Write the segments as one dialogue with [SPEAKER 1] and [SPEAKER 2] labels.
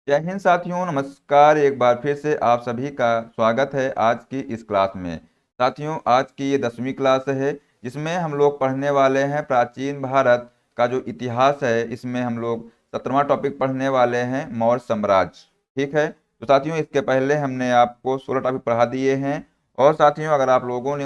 [SPEAKER 1] जय हिंद साथियों, नमस्कार। एक बार फिर से आप सभी का स्वागत है आज की इस क्लास में। साथियों, आज की ये 10वीं क्लास है जिसमें हम लोग पढ़ने वाले हैं प्राचीन भारत का जो इतिहास है। इसमें हम लोग 17वां टॉपिक पढ़ने वाले हैं, मौर्य साम्राज्य। ठीक है। तो साथियों, इसके पहले हमने आपको 16 टॉपिक पढ़ा दिए हैं। और साथियों, अगर आप लोगों ने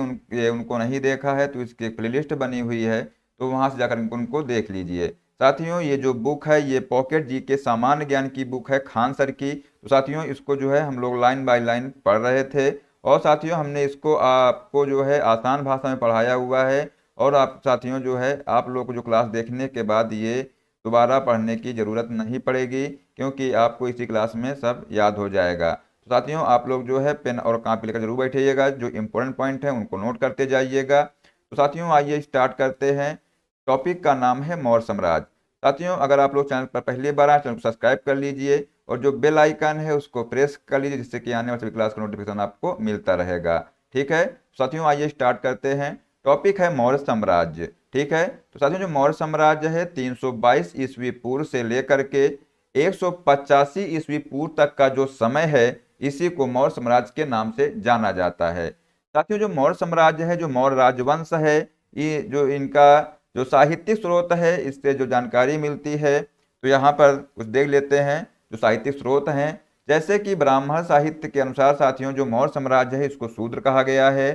[SPEAKER 1] उनको नहीं देखा है तो इसकी एक प्लेलिस्ट बनी हुई है, तो वहां से जाकर उनको देख लीजिए। साथियों, ये जो बुक है ये पॉकेट जी के सामान्य ज्ञान की बुक है, खान सर की। तो साथियों, इसको जो है हम लोग लाइन बाय लाइन पढ़ रहे थे। और साथियों, हमने इसको आपको जो है आसान भाषा में पढ़ाया हुआ है। और आप साथियों जो है आप लोग को जो क्लास देखने के बाद ये दोबारा पढ़ने की ज़रूरत नहीं पड़ेगी, क्योंकि आपको इसी क्लास में सब याद हो जाएगा। तो साथियों, आप लोग जो है पेन और कॉपी लेकर जरूर बैठिएगा, जो इम्पोर्टेंट पॉइंट है उनको नोट करते जाइएगा। तो साथियों, आइए स्टार्ट करते हैं। टॉपिक का नाम है मौर्य साम्राज्य। साथियों, अगर आप लोग चैनल पर पहली बार आए, चैनल को सब्सक्राइब कर लीजिए और जो बेल आइकन है उसको प्रेस कर लीजिए, जिससे कि आने वाली सभी क्लास का नोटिफिकेशन आपको मिलता रहेगा। ठीक है। साथियों, आइए स्टार्ट करते हैं। टॉपिक है मौर्य साम्राज्य। ठीक है। तो साथियों, जो मौर्य साम्राज्य है 322 ईस्वी पूर्व से लेकर के 185 ईस्वी पूर्व तक का जो समय है, इसी को मौर्य साम्राज्य के नाम से जाना जाता है। साथियों, जो मौर्य साम्राज्य है, जो मौर्य राजवंश है, ये जो इनका जो साहित्यिक स्रोत है, इससे जो जानकारी मिलती है, तो यहाँ पर कुछ देख लेते हैं जो साहित्यिक स्रोत हैं। जैसे कि ब्राह्मण साहित्य के अनुसार साथियों, जो मौर्य साम्राज्य है इसको शूद्र कहा गया है।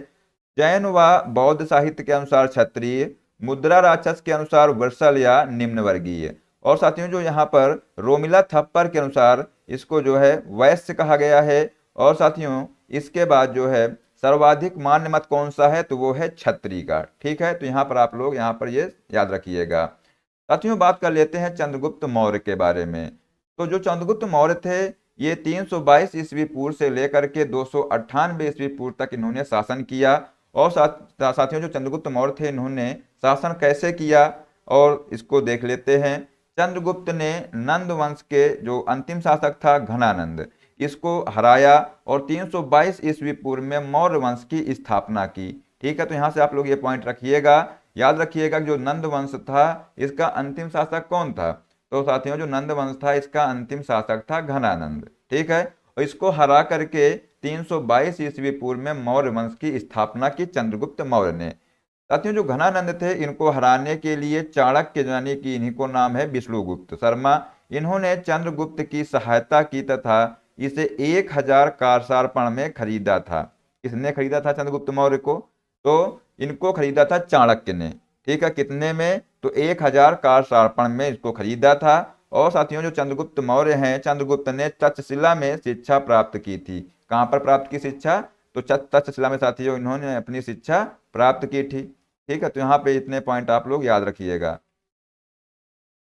[SPEAKER 1] जैन व बौद्ध साहित्य के अनुसार क्षत्रिय, मुद्रा राक्षस के अनुसार वत्सल या निम्न वर्गीय। और साथियों, जो यहाँ पर रोमिला थप्पर के अनुसार इसको जो है वैश्य कहा गया है। और साथियों, इसके बाद जो है सर्वाधिक मान्य मत कौन सा है, तो वो है क्षत्रिय का। ठीक है। तो यहाँ पर आप लोग यहाँ पर ये याद रखिएगा। साथियों, बात कर लेते हैं चंद्रगुप्त मौर्य के बारे में। तो जो चंद्रगुप्त मौर्य थे, ये 322 ईस्वी पूर्व से लेकर के 298 ईस्वी पूर्व तक इन्होंने शासन किया। और साथियों, जो चंद्रगुप्त मौर्य थे, इन्होंने शासन कैसे किया और इसको देख लेते हैं। चंद्रगुप्त ने नंद वंश के जो अंतिम शासक था घनानंद, इसको हराया और 322 ईस्वी पूर्व में मौर्य वंश की स्थापना की। ठीक है। तो यहाँ से आप लोग ये पॉइंट रखिएगा, याद रखिएगा कि जो नंद वंश था इसका अंतिम शासक कौन था। तो साथियों, जो नंद वंश था इसका अंतिम शासक था घनानंद। ठीक है। और इसको हरा करके 322 ईस्वी पूर्व में मौर्य वंश की स्थापना की चंद्रगुप्त मौर्य ने। साथियों, जो घनानंद थे इनको हराने के लिए चाणक्य, यानी कि इन्हीं को नाम है विष्णुगुप्त शर्मा, इन्होंने चंद्रगुप्त की सहायता की तथा इसे 1000 कारसारपण में खरीदा था। किसने खरीदा था चंद्रगुप्त मौर्य को? तो इनको खरीदा था चाणक्य ने। ठीक है। कितने में? तो 1000 कारसारपण में इसको खरीदा था। और साथियों, जो चंद्रगुप्त मौर्य हैं, चंद्रगुप्त ने तक्षशिला में शिक्षा प्राप्त की थी। कहाँ पर प्राप्त की शिक्षा? तो तक्षशिला में साथियों इन्होंने अपनी शिक्षा प्राप्त की थी। ठीक है। तो यहाँ पे इतने पॉइंट आप लोग याद रखिएगा।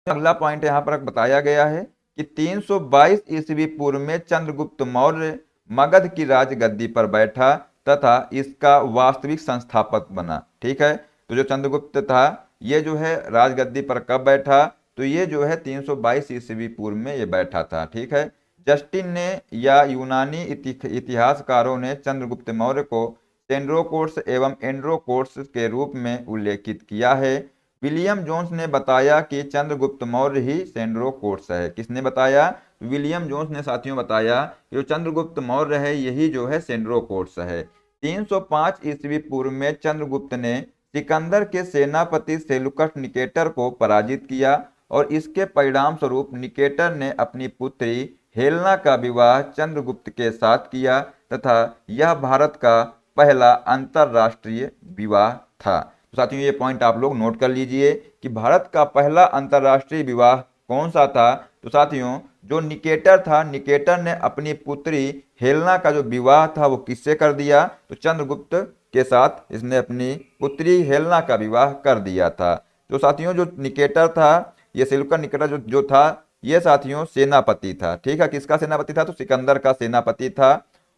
[SPEAKER 1] अगला पॉइंट यहाँ पर बताया गया है कि 322 ईस्वी पूर्व में चंद्रगुप्त मौर्य मगध की राजगद्दी पर बैठा तथा इसका वास्तविक संस्थापक बना। ठीक है। तो जो चंद्रगुप्त था ये जो है राजगद्दी पर कब बैठा? तो ये जो है 322 ईस्वी पूर्व में ये बैठा था। ठीक है। जस्टिन ने या यूनानी इतिहासकारों ने चंद्रगुप्त मौर्य को सेंड्रोकोर्स एवं एंड्रोकोर्स के रूप में उल्लेखित किया है। विलियम जोन्स ने बताया कि चंद्रगुप्त मौर्य ही सेंड्रोकोर्स है। किसने बताया? विलियम जोन्स ने साथियों बताया कि जो चंद्रगुप्त मौर्य है यही जो है सेंड्रोकोर्स है। 305 ईस्वी पूर्व में चंद्रगुप्त ने सिकंदर के सेनापति सेलुकस निकेटर को पराजित किया और इसके परिणाम स्वरूप निकेटर ने अपनी पुत्री हेलना का विवाह चंद्रगुप्त के साथ किया तथा यह भारत का पहला अंतरराष्ट्रीय विवाह था। तो साथियों, ये पॉइंट आप लोग नोट कर लीजिए कि भारत का पहला अंतरराष्ट्रीय विवाह कौन सा था। तो साथियों, जो निकेटर था, निकेटर ने अपनी पुत्री हेलना का जो विवाह था वो किससे कर दिया? तो चंद्रगुप्त के साथ इसने अपनी पुत्री हेलना का विवाह कर दिया था। तो साथियों, जो निकेटर था, ये सेल्यूकस निकेटर जो था, ये साथियों सेनापति था। ठीक है। किसका सेनापति था? तो सिकंदर का सेनापति था।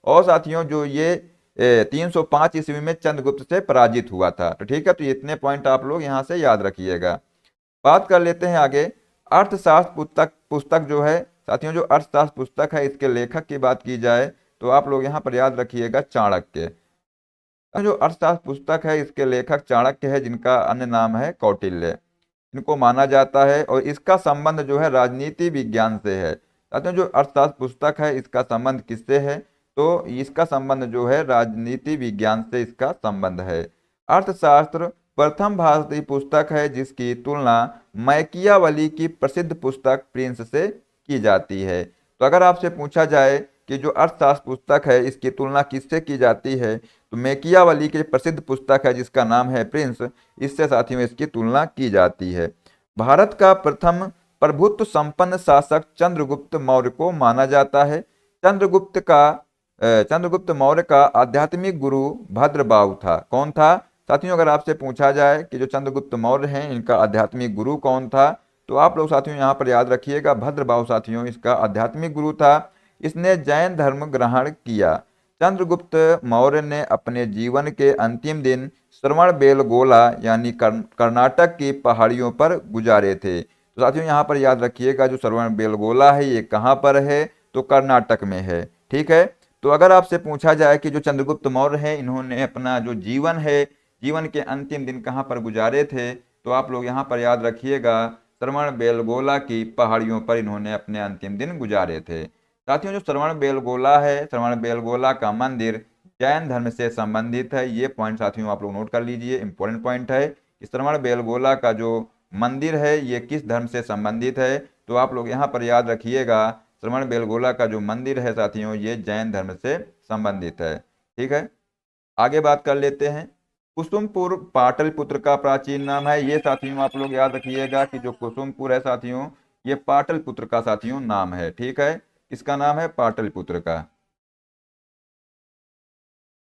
[SPEAKER 1] और साथियों, जो ये 305 ईस्वी में चंद्रगुप्त से पराजित हुआ था। तो ठीक है। तो इतने पॉइंट आप लोग यहाँ से याद रखिएगा। बात कर लेते हैं आगे। अर्थशास्त्र पुस्तक पुस्तक जो है साथियों, जो अर्थशास्त्र पुस्तक है इसके लेखक की बात की जाए तो आप लोग यहाँ पर याद रखिएगा चाणक्य। जो अर्थशास्त्र पुस्तक है इसके लेखक चाणक्य है, जिनका अन्य नाम है कौटिल्य। इनको माना जाता है और इसका संबंध जो है राजनीति विज्ञान से है। साथियों जो अर्थशास्त्र पुस्तक है इसका संबंध किससे है, तो इसका संबंध जो है राजनीति विज्ञान से इसका संबंध है। अर्थशास्त्र प्रथम भारतीय पुस्तक है जिसकी तुलना मैकियावली की प्रसिद्ध पुस्तक प्रिंस से की जाती है। तो अगर आपसे पूछा जाए कि जो अर्थशास्त्र पुस्तक है इसकी तुलना किससे की जाती है, तो मैकियावली की प्रसिद्ध पुस्तक है जिसका नाम है प्रिंस, इससे साथियों इसकी तुलना की जाती है। भारत का प्रथम प्रभुत्व संपन्न शासक चंद्रगुप्त मौर्य को माना जाता है। चंद्रगुप्त मौर्य का आध्यात्मिक गुरु भद्रबाहु था। कौन था साथियों, अगर आपसे पूछा जाए कि जो चंद्रगुप्त मौर्य हैं इनका आध्यात्मिक गुरु कौन था, तो आप लोग साथियों यहाँ पर याद रखिएगा भद्रबाहु साथियों इसका आध्यात्मिक गुरु था। इसने जैन धर्म ग्रहण किया। चंद्रगुप्त मौर्य ने अपने जीवन के अंतिम दिन श्रवणबेलगोला यानी कर्नाटक की पहाड़ियों पर गुजारे थे। तो साथियों यहाँ पर याद रखिएगा जो श्रवणबेलगोला है ये कहाँ पर है, तो कर्नाटक में है। ठीक है, तो अगर आपसे पूछा जाए कि जो चंद्रगुप्त मौर्य है इन्होंने अपना जो जीवन है, जीवन के अंतिम दिन कहाँ पर गुजारे थे, तो आप लोग यहाँ पर याद रखिएगा श्रवणबेलगोला की पहाड़ियों पर इन्होंने अपने अंतिम दिन गुजारे थे। साथियों जो श्रवणबेलगोला है, श्रवणबेलगोला का मंदिर जैन धर्म से संबंधित है। ये पॉइंट साथियों आप लोग नोट कर लीजिए, इंपॉर्टेंट पॉइंट है। श्रवणबेलगोला का जो मंदिर है ये किस धर्म से संबंधित है, तो आप लोग यहाँ पर याद रखिएगा श्रवणबेलगोला का जो मंदिर है साथियों ये जैन धर्म से संबंधित है। ठीक है, आगे बात कर लेते हैं। कुसुमपुर पाटलिपुत्र का प्राचीन नाम है। ये साथियों आप लोग याद रखिएगा कि जो कुसुमपुर है साथियों ये पाटलिपुत्र का साथियों नाम है। ठीक है, इसका नाम है पाटलिपुत्र का।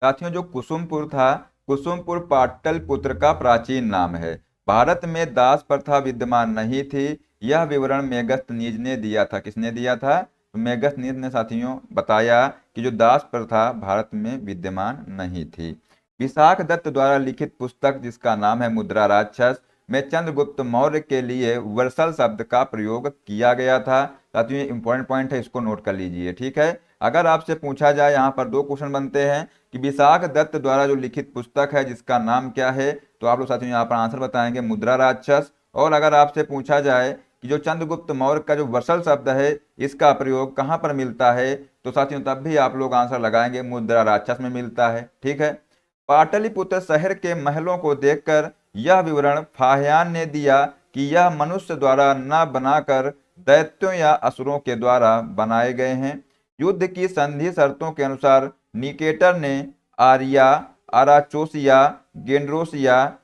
[SPEAKER 1] साथियों जो कुसुमपुर था, कुसुमपुर पाटलिपुत्र का प्राचीन नाम है। भारत में दास प्रथा विद्यमान नहीं थी। यह विवरण मेगस्थनीज ने दिया था। किसने दिया था, तो मेगस्थनीज ने साथियों बताया कि जो दास प्रथा भारत में विद्यमान नहीं थी। विशाख दत्त द्वारा लिखित पुस्तक जिसका नाम है मुद्रा राक्षस में चंद्रगुप्त मौर्य के लिए वर्सल शब्द का प्रयोग किया गया था। साथियों इंपॉर्टेंट पॉइंट है, इसको नोट कर लीजिए। ठीक है, अगर आपसे पूछा जाए यहाँ पर दो क्वेश्चन बनते हैं कि विशाख दत्त द्वारा जो लिखित पुस्तक है जिसका नाम क्या है, तो आप लोग साथियों यहाँ पर आंसर बताएंगे मुद्रा राक्षस। और अगर आपसे पूछा जाए कि जो चंद्रगुप्त मौर्य का जो वर्सल शब्द है इसका प्रयोग कहाँ पर मिलता है, तो साथियों तब भी आप लोग आंसर लगाएंगे मुद्रा राक्षस में मिलता है। ठीक है, पाटलिपुत्र शहर के महलों को देखकर यह विवरण फाहियान ने दिया कि यह मनुष्य द्वारा न बनाकर दैत्यों या असुरों के द्वारा बनाए गए हैं। युद्ध की संधि शर्तों के अनुसार निकेटर ने आर्या, आराचोसिया, गेंड्रोसिया,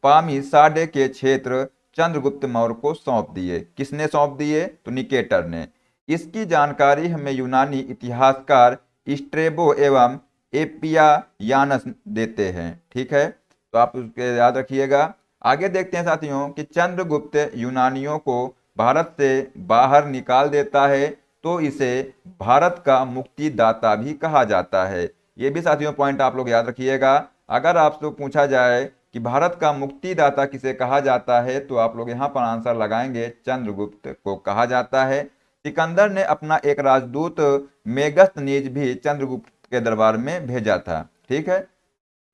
[SPEAKER 1] पामिसाडे के क्षेत्र चंद्रगुप्त मौर्य को सौंप दिए। किसने सौंप दिए, तो निकेटर ने। इसकी जानकारी हमें यूनानी इतिहासकार स्ट्रेबो एवं एपियायानस देते हैं। ठीक है, तो आप उसके याद रखिएगा। आगे देखते हैं साथियों कि चंद्रगुप्त यूनानियों को भारत से बाहर निकाल देता है, तो इसे भारत का मुक्तिदाता भी कहा जाता है। ये भी साथियों पॉइंट आप लोग याद रखिएगा। अगर आपसे पूछा जाए कि भारत का मुक्तिदाता किसे कहा जाता है, तो आप लोग यहाँ पर आंसर लगाएंगे चंद्रगुप्त को कहा जाता है। सिकंदर ने अपना एक राजदूत मेगस्थनीज भी चंद्रगुप्त के दरबार में भेजा था। ठीक है,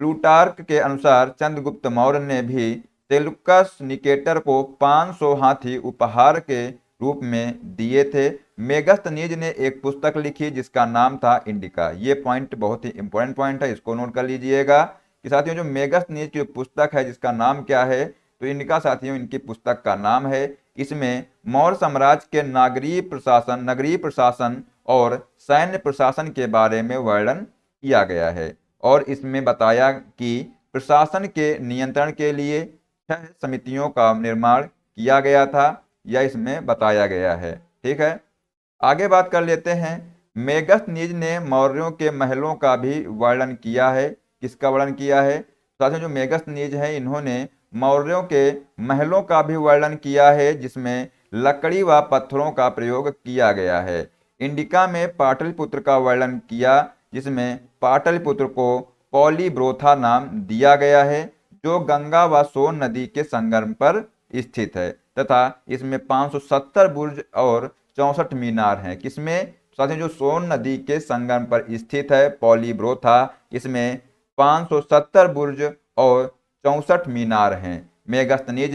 [SPEAKER 1] प्लूटार्क के अनुसार चंद्रगुप्त मौर्य ने भी सेल्यूकस निकेटर को 500 हाथी उपहार के रूप में दिए थे। मेगस्थनीज ने एक पुस्तक लिखी जिसका नाम था इंडिका। ये पॉइंट बहुत ही इंपॉर्टेंट पॉइंट है, इसको नोट कर लीजिएगा कि साथियों जो मेगस्थनीज की पुस्तक है जिसका नाम क्या है, तो इंडिका साथियों इनकी पुस्तक का नाम है। इसमें मौर्य साम्राज्य के नगरीय प्रशासन और सैन्य प्रशासन के बारे में वर्णन किया गया है। और इसमें बताया कि प्रशासन के नियंत्रण के लिए 6 समितियों का निर्माण किया गया था, यह इसमें बताया गया है। ठीक है, आगे बात कर लेते हैं। मेगस्थनीज ने मौर्यों के महलों का भी वर्णन किया है। किसका वर्णन किया है, साथियों जो मेगस्थनीज है इन्होंने मौर्यों के महलों का भी वर्णन किया है जिसमें लकड़ी व पत्थरों का प्रयोग किया गया है। इंडिका में पाटलिपुत्र का वर्णन किया जिसमें पाटलिपुत्र को पॉलीब्रोथा नाम दिया गया है जो गंगा व सोन नदी के संगम पर स्थित है तथा इसमें 570 बुर्ज और 64 मीनार हैं। किसमें, साथियों जो सोन नदी के संगम पर स्थित है पॉलीब्रोथा, इसमें 570 बुर्ज और 64 मीनार हैं। मेगस्थनीज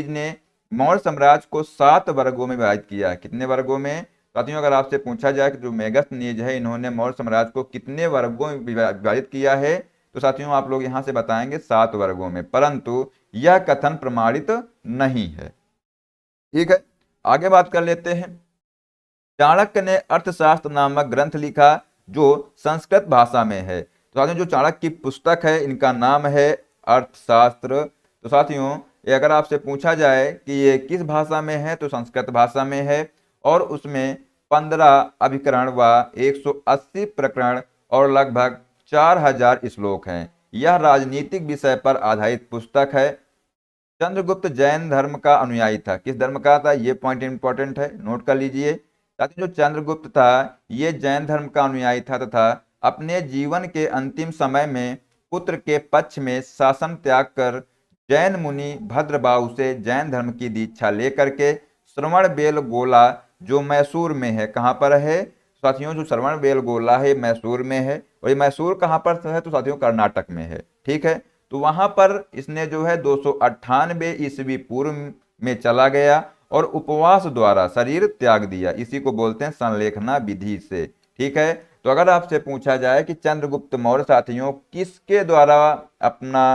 [SPEAKER 1] ने मौर्य साम्राज्य को 7 वर्गों में विभाजित किया। कितने वर्गों में साथियों? अगर आपसे पूछा जाए कि जो मेगस्थनीज है इन्होंने मौर्य साम्राज्य को कितने वर्गों में विभाजित किया है, तो साथियों आप लोग यहां से बताएंगे 7 वर्गों में, परंतु यह कथन प्रमाणित नहीं है। ठीक है, आगे बात कर लेते हैं। चाणक्य ने अर्थशास्त्र नामक ग्रंथ लिखा जो संस्कृत भाषा में है। तो साथियों जो चाणक्य की पुस्तक है इनका नाम है अर्थशास्त्र। तो साथियों ये अगर आपसे पूछा जाए कि ये किस भाषा में है, तो संस्कृत भाषा में है, और उसमें 15 अभिकरण व 180 प्रकरण और लगभग 4000 श्लोक हैं। यह राजनीतिक विषय पर आधारित पुस्तक है। चंद्रगुप्त जैन धर्म का अनुयायी था। किस धर्म का था? ये पॉइंट इंपॉर्टेंट है, नोट कर लीजिए। साथियों जो चंद्रगुप्त था ये जैन धर्म का अनुयायी था तथा अपने जीवन के अंतिम समय में पुत्र के पक्ष में शासन त्याग कर जैन मुनि भद्रबाहु से जैन धर्म की दीक्षा लेकर के श्रवण बेलगोला जो मैसूर में है, कहाँ पर है साथियों? जो श्रवण बेलगोला है मैसूर में है, और ये मैसूर कहाँ पर है? तो साथियों कर्नाटक में है। ठीक है, तो वहां पर इसने जो है 298 ईस्वी पूर्व में चला गया और उपवास द्वारा शरीर त्याग दिया। इसी को बोलते हैं संलेखना विधि से। ठीक है, तो अगर आपसे पूछा जाए कि चंद्रगुप्त मौर्य साथियों किसके द्वारा अपना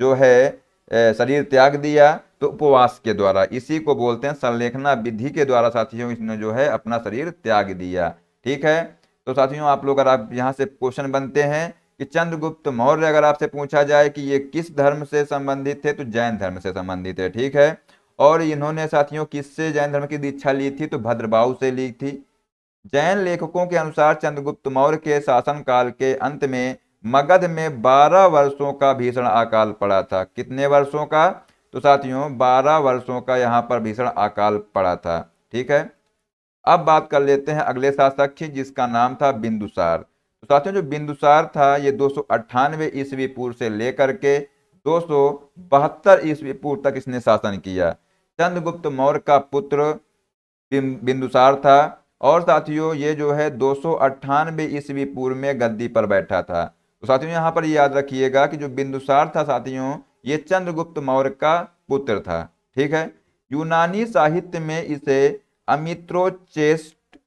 [SPEAKER 1] जो है शरीर त्याग दिया, तो उपवास के द्वारा। इसी को बोलते हैं संलेखना विधि के द्वारा साथियों इसने जो है अपना शरीर त्याग दिया। ठीक है, तो साथियों आप लोग अगर आप यहाँ से क्वेश्चन बनते हैं कि चंद्रगुप्त मौर्य अगर आपसे पूछा जाए कि ये किस धर्म से संबंधित थे, तो जैन धर्म से संबंधित है। ठीक है, और इन्होंने साथियों किससे जैन धर्म की दीक्षा ली थी? तो भद्रबाहु से ली थी। जैन लेखकों के अनुसार चंद्रगुप्त मौर्य के शासनकाल के अंत में मगध में 12 वर्षों का भीषण अकाल पड़ा था। कितने वर्षों का? तो साथियों 12 वर्षों का यहाँ पर भीषण अकाल पड़ा था। ठीक है, अब बात कर लेते हैं अगले शासक की जिसका नाम था बिंदुसार। तो साथियों जो बिंदुसार था ये 298 ईस्वी पूर्व से लेकर के 272 ईस्वी पूर्व तक इसने शासन किया। चंद्रगुप्त मौर्य का पुत्र बिंदुसार था, और साथियों ये जो है 298 ईस्वी पूर्व में गद्दी पर बैठा था। तो साथियों यहाँ पर याद रखिएगा कि जो बिंदुसार था साथियों ये चंद्रगुप्त मौर्य का पुत्र था। ठीक है, यूनानी साहित्य में इसे अमित्रोचेस्ट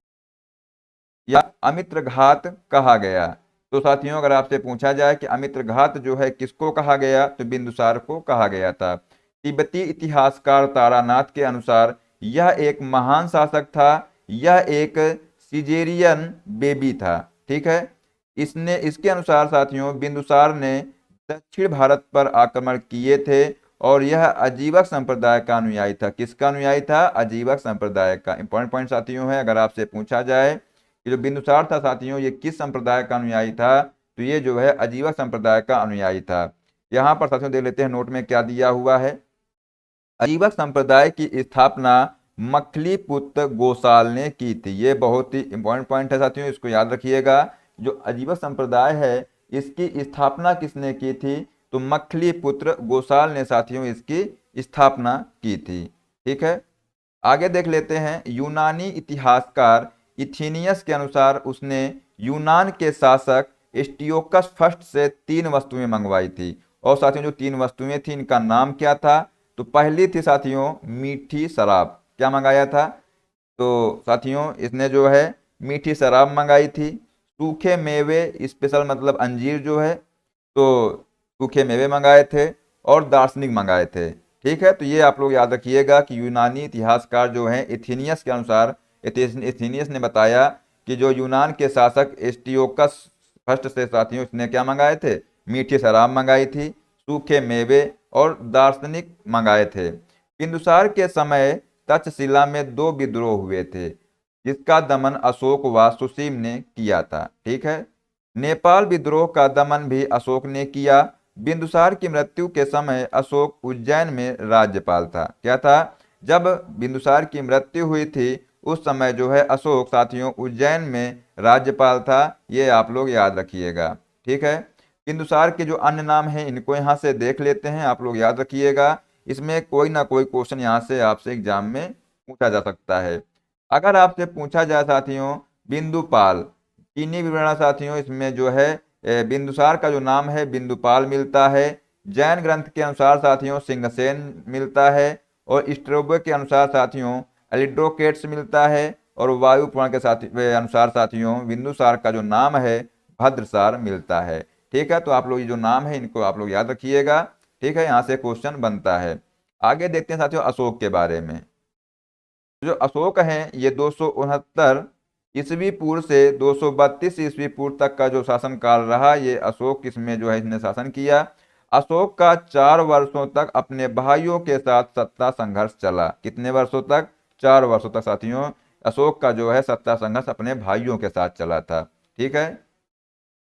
[SPEAKER 1] या अमित्रघात कहा गया। तो साथियों अगर आपसे पूछा जाए कि अमित्रघात जो है किसको कहा गया, तो बिंदुसार को कहा गया था। तिब्बती इतिहासकार तारानाथ के अनुसार यह एक महान शासक था। यह एक सिजेरियन बेबी था। ठीक है, इसके अनुसार साथियों बिंदुसार ने दक्षिण भारत पर आक्रमण किए थे और यह अजीवक संप्रदाय का अनुयायी था। किसका अनुयायी था? अजीवक संप्रदाय का। इंपॉर्टेंट पॉइंट साथियों है, अगर आपसे पूछा जाए कि जो बिंदुसार था साथियों ये किस संप्रदाय का अनुयायी था, तो ये जो है अजीवक संप्रदाय का अनुयायी था। यहाँ पर साथियों देख लेते हैं नोट में क्या दिया हुआ है। अजीवक संप्रदाय की स्थापना मखलीपुत्र गोसाल ने की थी। ये बहुत ही इंपॉर्टेंट पॉइंट है साथियों, इसको याद रखिएगा। जो अजीवक संप्रदाय है इसकी स्थापना किसने की थी? तो मखलीपुत्र गोसाल ने साथियों इसकी स्थापना की थी। ठीक है, आगे देख लेते हैं। यूनानी इतिहासकार इथीनियस के अनुसार उसने यूनान के शासक एस्टियोकस फर्स्ट से 3 वस्तुएं मंगवाई थी। और साथियों जो 3 वस्तुएं थी इनका नाम क्या था? तो पहली थी साथियों मीठी शराब। क्या मंगाया था? तो साथियों इसने जो है मीठी शराब मंगाई थी। सूखे मेवे स्पेशल मतलब अंजीर जो है, तो सूखे मेवे मंगाए थे और दार्शनिक मंगाए थे। ठीक है, तो ये आप लोग याद रखिएगा कि यूनानी इतिहासकार जो हैं एथेनियस के अनुसार एथेनियस ने बताया कि जो यूनान के शासक एस्टियोकस फर्स्ट से साथियों इसने क्या मंगाए थे? मीठी शराब मंगाई थी, सूखे मेवे और दार्शनिक मंगाए थे। बिंदुसार के समय तक्षशिला में 2 विद्रोह हुए थे जिसका दमन अशोक व सुसीम ने किया था। ठीक है, नेपाल विद्रोह का दमन भी अशोक ने किया। बिंदुसार की मृत्यु के समय अशोक उज्जैन में राज्यपाल था। क्या था? जब बिंदुसार की मृत्यु हुई थी उस समय जो है अशोक साथियों उज्जैन में राज्यपाल था। ये आप लोग याद रखिएगा। ठीक है, बिंदुसार के जो अन्य नाम हैं इनको यहाँ से देख लेते हैं, आप लोग याद रखिएगा। इसमें कोई ना कोई क्वेश्चन यहाँ से आपसे एग्जाम में पूछा जा सकता है। अगर आपसे पूछा जाए साथियों बिंदुपाल, चीनी विवरण साथियों इसमें जो है बिंदुसार का जो नाम है बिंदुपाल मिलता है। जैन ग्रंथ के अनुसार साथियों सिंहसेन मिलता है और स्ट्रोबो के अनुसार साथियों एलिड्रोकेट्स मिलता है, और वायु पुराण के अनुसार साथियों बिंदुसार का जो नाम है भद्रसार मिलता है। ठीक है, तो आप लोग ये जो नाम है इनको आप लोग याद रखिएगा। ठीक है, यहाँ से क्वेश्चन बनता है। आगे देखते हैं साथियों अशोक के बारे में। जो अशोक हैं ये 269 ईस्वी पूर्व से 232 ईस्वी पूर्व तक का जो शासन काल रहा, ये अशोक इसमें जो है इसने शासन किया। अशोक का 4 वर्षों तक अपने भाइयों के साथ सत्ता संघर्ष चला। कितने वर्षों तक? 4 वर्षों तक साथियों अशोक का जो है सत्ता संघर्ष अपने भाइयों के साथ चला था। ठीक है,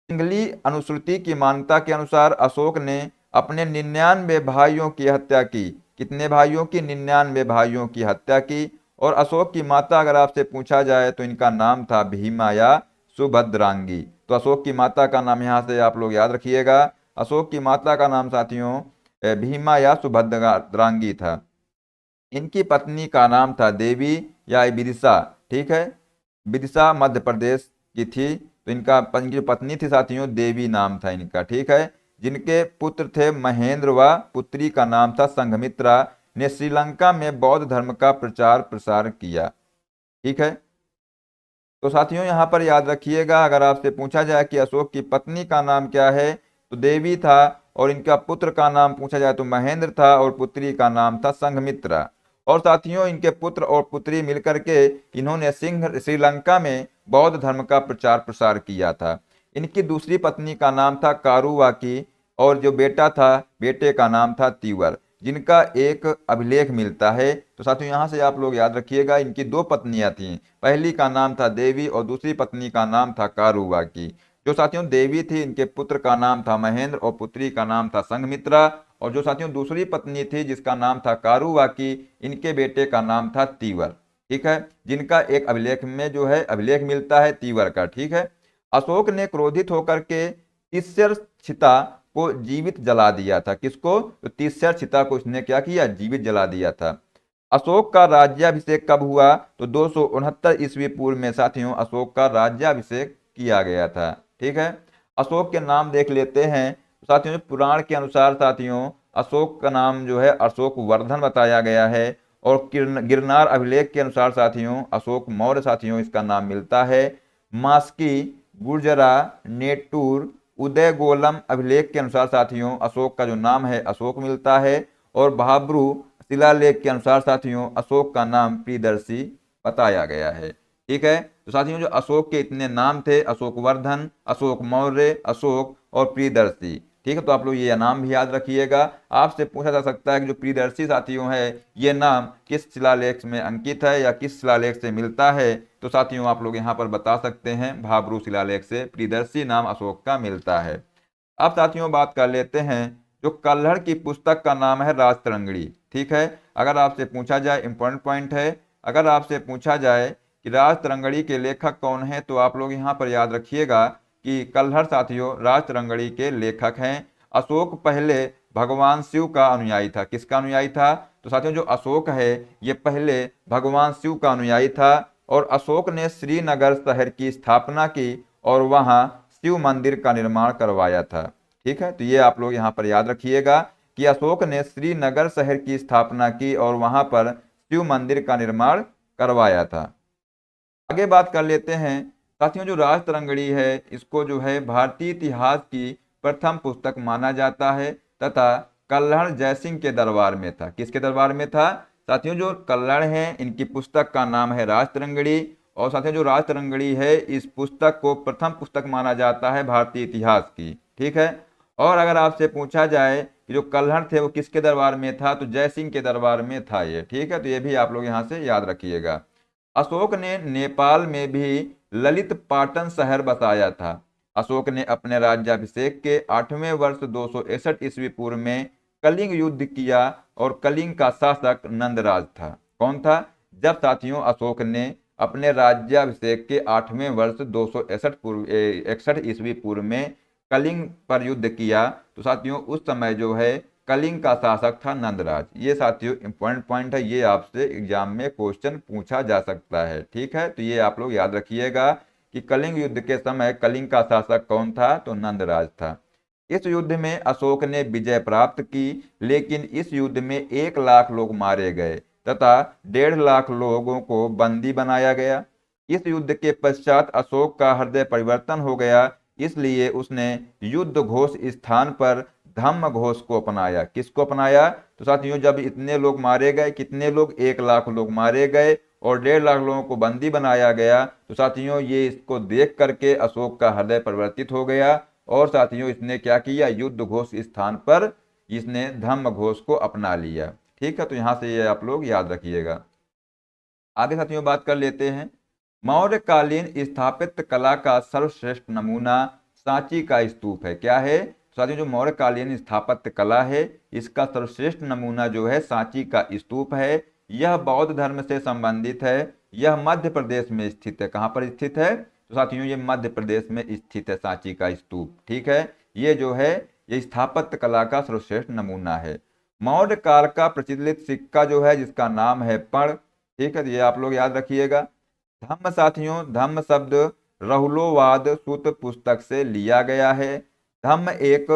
[SPEAKER 1] सिंघली अनुश्रुति की मान्यता के अनुसार अशोक ने अपने 99 भाइयों की हत्या की। कितने भाइयों की? 99 भाइयों की हत्या की। और अशोक की माता अगर आपसे पूछा जाए तो इनका नाम था भीमा या सुभद्रांगी। तो अशोक की माता का नाम यहाँ से आप लोग याद रखिएगा। अशोक की माता का नाम साथियों भीमा या सुभद्रांगी था। इनकी पत्नी का नाम था देवी या विदिशा। ठीक है, विदिशा मध्य प्रदेश की थी। तो इनकी जो पत्नी थी साथियों देवी नाम था इनका। ठीक है, जिनके पुत्र थे महेंद्र व पुत्री का नाम था संघमित्रा, ने श्रीलंका में बौद्ध धर्म का प्रचार प्रसार किया। ठीक है, तो साथियों यहाँ पर याद रखिएगा, अगर आपसे पूछा जाए कि अशोक की पत्नी का नाम क्या है तो देवी था, और इनका पुत्र का नाम पूछा जाए तो महेंद्र था, और पुत्री का नाम था संघमित्रा। और साथियों इनके पुत्र और पुत्री मिलकर के इन्होंने श्रीलंका में बौद्ध धर्म का प्रचार प्रसार किया था। इनकी दूसरी पत्नी का नाम था कारुवाकी, और जो बेटा था बेटे का नाम था तीवर, जिनका एक अभिलेख मिलता है। तो साथियों यहाँ से आप लोग याद रखिएगा, इनकी 2 पत्नियां थीं। पहली का नाम था देवी और दूसरी पत्नी का नाम था कारुवाकी। जो साथियों देवी थी इनके पुत्र का नाम था महेंद्र और पुत्री का नाम था संघमित्रा, और जो साथियों दूसरी पत्नी थी जिसका नाम था कारुवाकी, इनके बेटे का नाम था तीवर। ठीक है, जिनका एक अभिलेख में जो है अभिलेख मिलता है तीवर का। ठीक है, अशोक ने क्रोधित होकर के तिस्सर छिता को जीवित जला दिया था। किसको? तो तिस्सर छिता को इसने क्या किया? जीवित जला दिया था। अशोक का राज्याभिषेक कब हुआ? तो 269 ईस्वी पूर्व में साथियों अशोक का राज्याभिषेक किया गया था। ठीक है, अशोक के नाम देख लेते हैं। साथियों पुराण के अनुसार साथियों अशोक का नाम जो है अशोक वर्धन बताया गया है, और गिरनार अभिलेख के अनुसार साथियों अशोक मौर्य साथियों इसका नाम मिलता है। मास्की, गुर्जरा, नेटूर, उदय गोलम अभिलेख के अनुसार साथियों अशोक का जो नाम है अशोक मिलता है, और भाब्रू शिलालेख के अनुसार साथियों अशोक का नाम प्रियदर्शी बताया गया है। ठीक है, तो साथियों जो अशोक के इतने नाम थे, अशोक वर्धन, अशोक मौर्य, अशोक और प्रियदर्शी। ठीक है, तो आप लोग ये नाम भी याद रखिएगा। आपसे पूछा जा सकता है कि जो प्रियदर्शी साथियों है ये नाम किस शिलालेख में अंकित है या किस शिलालेख से मिलता है? तो साथियों आप लोग यहाँ पर बता सकते हैं भाब्रू शिलालेख से प्रियदर्शी नाम अशोक का मिलता है। अब साथियों बात कर लेते हैं जो कल्हड़ की पुस्तक का नाम है राजतरंगिणी। ठीक है, अगर आपसे पूछा जाए, इंपॉर्टेंट पॉइंट है, अगर आपसे पूछा जाए कि राजतरंगिणी के लेखक कौन है तो आप लोग यहाँ पर याद रखिएगा कि कल्हड़ साथियों राजतरंगिणी के लेखक हैं। अशोक पहले भगवान शिव का अनुयायी था। किसका अनुयायी था? तो साथियों जो अशोक है ये पहले भगवान शिव का अनुयायी था, और अशोक ने श्रीनगर शहर की स्थापना की और वहां शिव मंदिर का निर्माण करवाया था। ठीक है, तो ये आप लोग यहाँ पर याद रखिएगा कि अशोक ने श्रीनगर शहर की स्थापना की और वहां पर शिव मंदिर का निर्माण करवाया था। आगे बात कर लेते हैं साथियों जो राजतरंगिणी है इसको जो है भारतीय इतिहास की प्रथम पुस्तक माना जाता है, तथा कल्हड़ जयसिंह के दरबार में था। किसके दरबार में था? साथियों जो कल्हड़ हैं इनकी पुस्तक का नाम है राजतरंगिणी, और साथियों जो राजतरंगिणी है इस पुस्तक को प्रथम पुस्तक माना जाता है भारतीय इतिहास की। ठीक है, और अगर आपसे पूछा जाए कि जो कल्हड़ थे वो किसके दरबार में था तो जयसिंह के दरबार में था ये। ठीक है, तो ये भी आप लोग यहाँ से याद रखिएगा। अशोक ने नेपाल में भी ललित पाटन शहर बसाया था। अशोक ने अपने राज्याभिषेक के 8वें वर्ष 261 ईस्वी पूर्व में कलिंग युद्ध किया, और कलिंग का शासक नंदराज था। कौन था? जब साथियों अशोक ने अपने राज्याभिषेक के 8वें वर्ष 261 ईस्वी पूर्व में कलिंग पर युद्ध किया, तो साथियों उस समय जो है कलिंग का शासक था नंदराज। ये साथियों इंपॉर्टेंट पॉइंट है, ये आपसे एग्जाम में क्वेश्चन पूछा जा सकता है। ठीक है, तो ये आप लोग याद रखिएगा कि कलिंग युद्ध के समय कलिंग का शासक कौन था तो नंदराज था। इस युद्ध में अशोक ने विजय प्राप्त की, लेकिन इस युद्ध में 1 लाख लोग मारे गए तथा 1.5 लाख लोगों को बंदी बनाया गया। इस युद्ध के पश्चात अशोक का हृदय परिवर्तन हो गया, इसलिए उसने युद्ध घोष स्थान पर धम्म घोष को अपनाया। किसको अपनाया? तो साथियों, जब इतने लोग मारे गए, कितने लोग? 1 लाख लोग मारे गए और 1.5 लाख लोगों को बंदी बनाया गया, तो साथियों ये इसको देख करके अशोक का हृदय परिवर्तित हो गया और साथियों इसने क्या किया? युद्ध घोष स्थान पर इसने धम्म घोष को अपना लिया। ठीक है, तो यहां से ये आप लोग याद रखिएगा। आगे साथियों बात कर लेते हैं। मौर्यकालीन स्थापत्य कला का सर्वश्रेष्ठ नमूना सांची का स्तूप है। क्या है साथियों? जो मौर्यकालीन स्थापत्य कला है, इसका सर्वश्रेष्ठ नमूना जो है सांची का स्तूप है। यह बौद्ध धर्म से संबंधित है। यह मध्य प्रदेश में स्थित है। कहां पर स्थित है? तो साथियों ये मध्य प्रदेश में स्थित है सांची का स्तूप। ठीक है, ये जो है ये स्थापत्य कला का सर्वश्रेष्ठ नमूना है। मौर्य काल का प्रचलित सिक्का जो है, जिसका नाम है पण। ठीक है, तो ये आप लोग याद रखिएगा। धम्म साथियों, धम्म शब्द रहुलोवाद सूत पुस्तक से लिया गया है। धम्म एक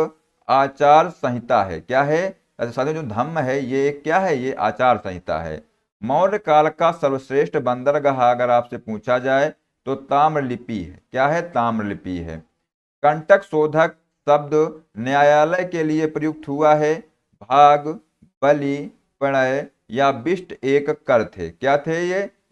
[SPEAKER 1] आचार संहिता है। क्या है? अच्छा साथियों, जो धम्म है ये क्या है? ये आचार संहिता है। मौर्य काल का सर्वश्रेष्ठ बंदरगाह अगर आपसे पूछा जाए तो ताम्रलिपि है। क्या है? ताम्रलिपि है। कंटक शोधक शब्द न्यायालय के लिए प्रयुक्त हुआ है। भाग, बलि, प्रणय या विष्ट एक कर थे। क्या थे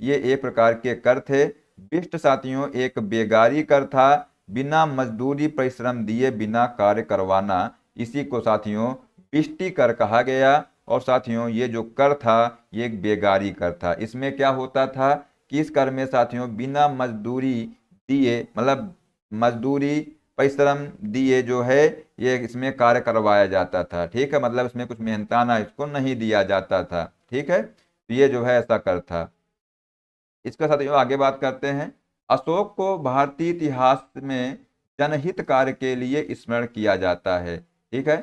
[SPEAKER 1] ये एक प्रकार के कर थे। विष्ट साथियों एक बेगारी कर था, बिना मजदूरी परिश्रम दिए बिना कार्य करवाना, इसी को साथियों विष्टि कर कहा गया। और साथियों ये जो कर था ये एक बेगारी कर था। इसमें क्या होता था कि इस कर में साथियों बिना मजदूरी दिए, मतलब मजदूरी परिश्रम दिए जो है ये इसमें कार्य करवाया जाता था। ठीक है, मतलब इसमें कुछ मेहनताना इसको नहीं दिया जाता था। ठीक है, तो ये जो है ऐसा कर था। इसके साथ आगे बात करते हैं। अशोक को भारतीय इतिहास में जनहित कार्य के लिए स्मरण किया जाता है। ठीक है,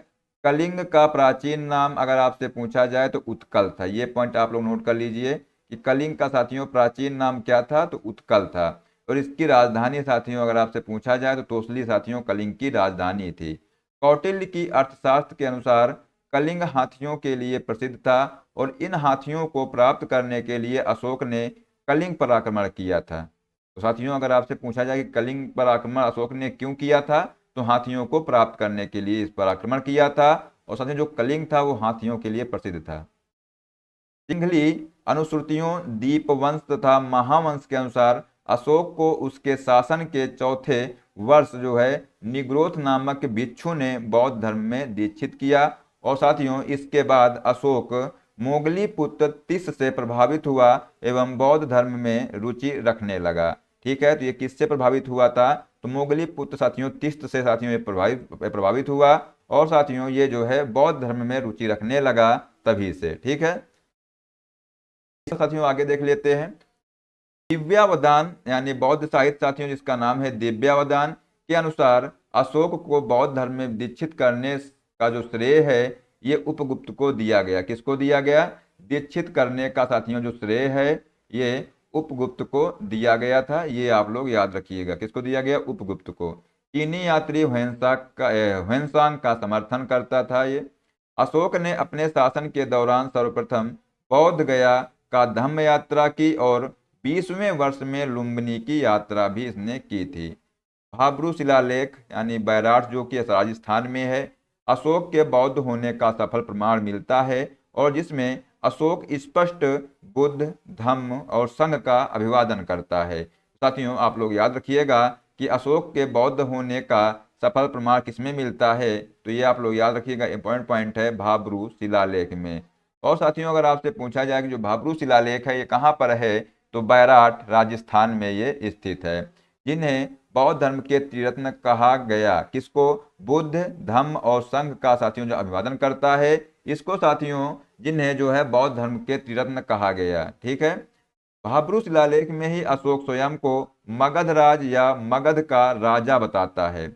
[SPEAKER 1] कलिंग का प्राचीन नाम अगर आपसे पूछा जाए तो उत्कल था। ये पॉइंट आप लोग नोट कर लीजिए कि कलिंग का साथियों प्राचीन नाम क्या था? तो उत्कल था। और इसकी राजधानी साथियों अगर आपसे पूछा जाए तो तोसली साथियों कलिंग की राजधानी थी। कौटिल्य की अर्थशास्त्र के अनुसार कलिंग हाथियों के लिए प्रसिद्ध था और इन हाथियों को प्राप्त करने के लिए अशोक ने कलिंग पर आक्रमण किया था। तो साथियों अगर आपसे पूछा जाए कि कलिंग पर आक्रमण अशोक ने क्यों किया था, तो हाथियों को प्राप्त करने के लिए इस पर आक्रमण किया था। और साथियों जो कलिंग था वो हाथियों के लिए प्रसिद्ध था। सिंघली अनुश्रुतियों, दीपवंश तथा महावंश के अनुसार अशोक को उसके शासन के चौथे वर्ष जो है निग्रोथ नामक भिक्षु ने बौद्ध धर्म में दीक्षित किया। और साथियों इसके बाद अशोक मोगली पुत्र तिस से प्रभावित हुआ एवं बौद्ध धर्म में रुचि रखने लगा। ठीक है, तो ये किससे प्रभावित हुआ था? तो मोगली पुत्र साथियों तिस्त से साथियों ये प्रभावित हुआ और साथियों ये जो है बौद्ध धर्म में रुचि रखने लगा तभी से। ठीक है, साथियों आगे देख लेते हैं। दिव्यावदान यानी बौद्ध साहित्य साथियों जिसका नाम है दिव्यावदान के अनुसार अशोक को बौद्ध धर्म में दीक्षित करने का जो श्रेय है ये उपगुप्त को दिया गया। किसको दिया गया? दीक्षित करने का साथियों जो श्रेय है ये उपगुप्त को दिया गया था। ये आप लोग याद रखिएगा, किसको दिया गया? उपगुप्त को। चीनी यात्री ह्वेनसांग का समर्थन करता था ये। अशोक ने अपने शासन के दौरान सर्वप्रथम बौद्ध गया का धम्म यात्रा की और 20वें वर्ष में लुम्बिनी की यात्रा भी इसने की थी। भाब्रू शिलालेख यानी बैराट जो कि राजस्थान में है, अशोक के बौद्ध होने का सफल प्रमाण मिलता है और जिसमें अशोक स्पष्ट बुद्ध, धम्म और संघ का अभिवादन करता है। साथियों आप लोग याद रखिएगा कि अशोक के बौद्ध होने का सफल प्रमाण किसमें मिलता है? तो ये आप लोग याद रखिएगा, इंपॉर्टेंट पॉइंट है भाब्रू शिलालेख में। और साथियों अगर आपसे पूछा जाए कि जो भाब्रू शिलालेख है ये कहाँ पर है, तो बैराट राजस्थान में ये स्थित है। जिन्हें बौद्ध धर्म के त्रिरत्न कहा गया। किसको? बुद्ध, धम्म और संघ का साथियों जो अभिवादन करता है इसको साथियों जिन्हें जो है बौद्ध धर्म के त्रिरत्न कहा गया। ठीक है, भाब्रू शिलालेख में ही अशोक स्वयं को मगध राज या मगध का राजा बताता है।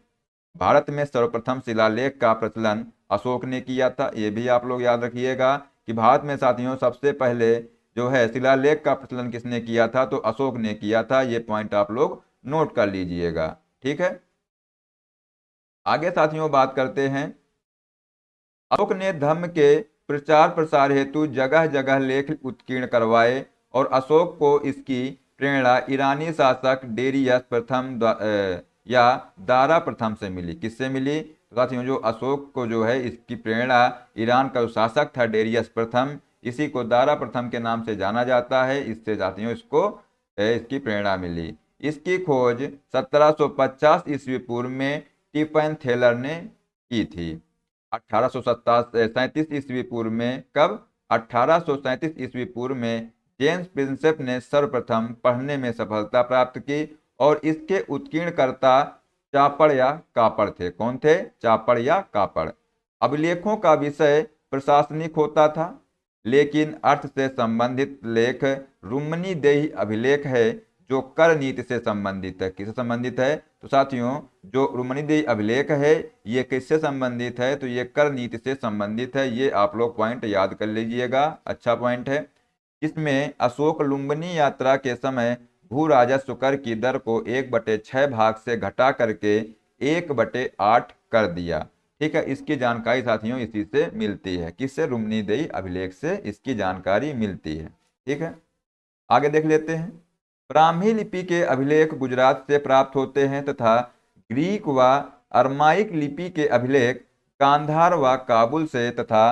[SPEAKER 1] भारत में सर्वप्रथम शिलालेख का प्रचलन अशोक ने किया था। ये भी आप लोग याद रखिएगा कि भारत में साथियों सबसे पहले जो है शिलालेख का प्रचलन किसने किया था? तो अशोक ने किया था। ये पॉइंट आप लोग नोट कर लीजिएगा। ठीक है। आगे साथियों बात करते हैं। अशोक ने धर्म के प्रचार प्रसार हेतु जगह जगह लेख उत्कीर्ण करवाए और अशोक को इसकी प्रेरणा ईरानी शासक डेरियस प्रथम या दारा प्रथम से मिली। किससे मिली? तो साथियों जो अशोक को जो है इसकी प्रेरणा ईरान का जो शासक था डेरियस प्रथम, इसी को दारा प्रथम के नाम से जाना जाता है, इससे साथियों इसको इसकी प्रेरणा मिली। इसकी खोज 1750 ईस्वी पूर्व में टिफैन थेलर ने की थी। 1837 ईस्वी पूर्व में, कब? 1837 ईस्वी पूर्व में जेम्स प्रिंसेप ने सर्वप्रथम पढ़ने में सफलता प्राप्त की और इसके उत्कीर्णकर्ता चापड़ या कापड़ थे। कौन थे? चापड़ या कापड़। अभिलेखों का विषय प्रशासनिक होता था, लेकिन अर्थ से संबंधित लेख रुम्नी देही अभिलेख है जो कर नीति से संबंधित है। किससे संबंधित है? तो साथियों जो रुम्नी देही अभिलेख है ये किससे संबंधित है? तो ये कर नीति से संबंधित है। ये आप लोग पॉइंट याद कर लीजिएगा, अच्छा पॉइंट है। इसमें अशोक लुम्बिनी यात्रा के समय भू राजस्व कर की दर को 1/6 भाग से घटा करके 1/8 कर दिया। ठीक है, इसकी जानकारी साथियों इसी से मिलती है। किससे? रुम्नी देही अभिलेख से इसकी जानकारी मिलती है। ठीक है, आगे देख लेते हैं। ब्राह्मी लिपि के अभिलेख गुजरात से प्राप्त होते हैं तथा ग्रीक व अरमाइक लिपि के अभिलेख कांधार व काबुल से तथा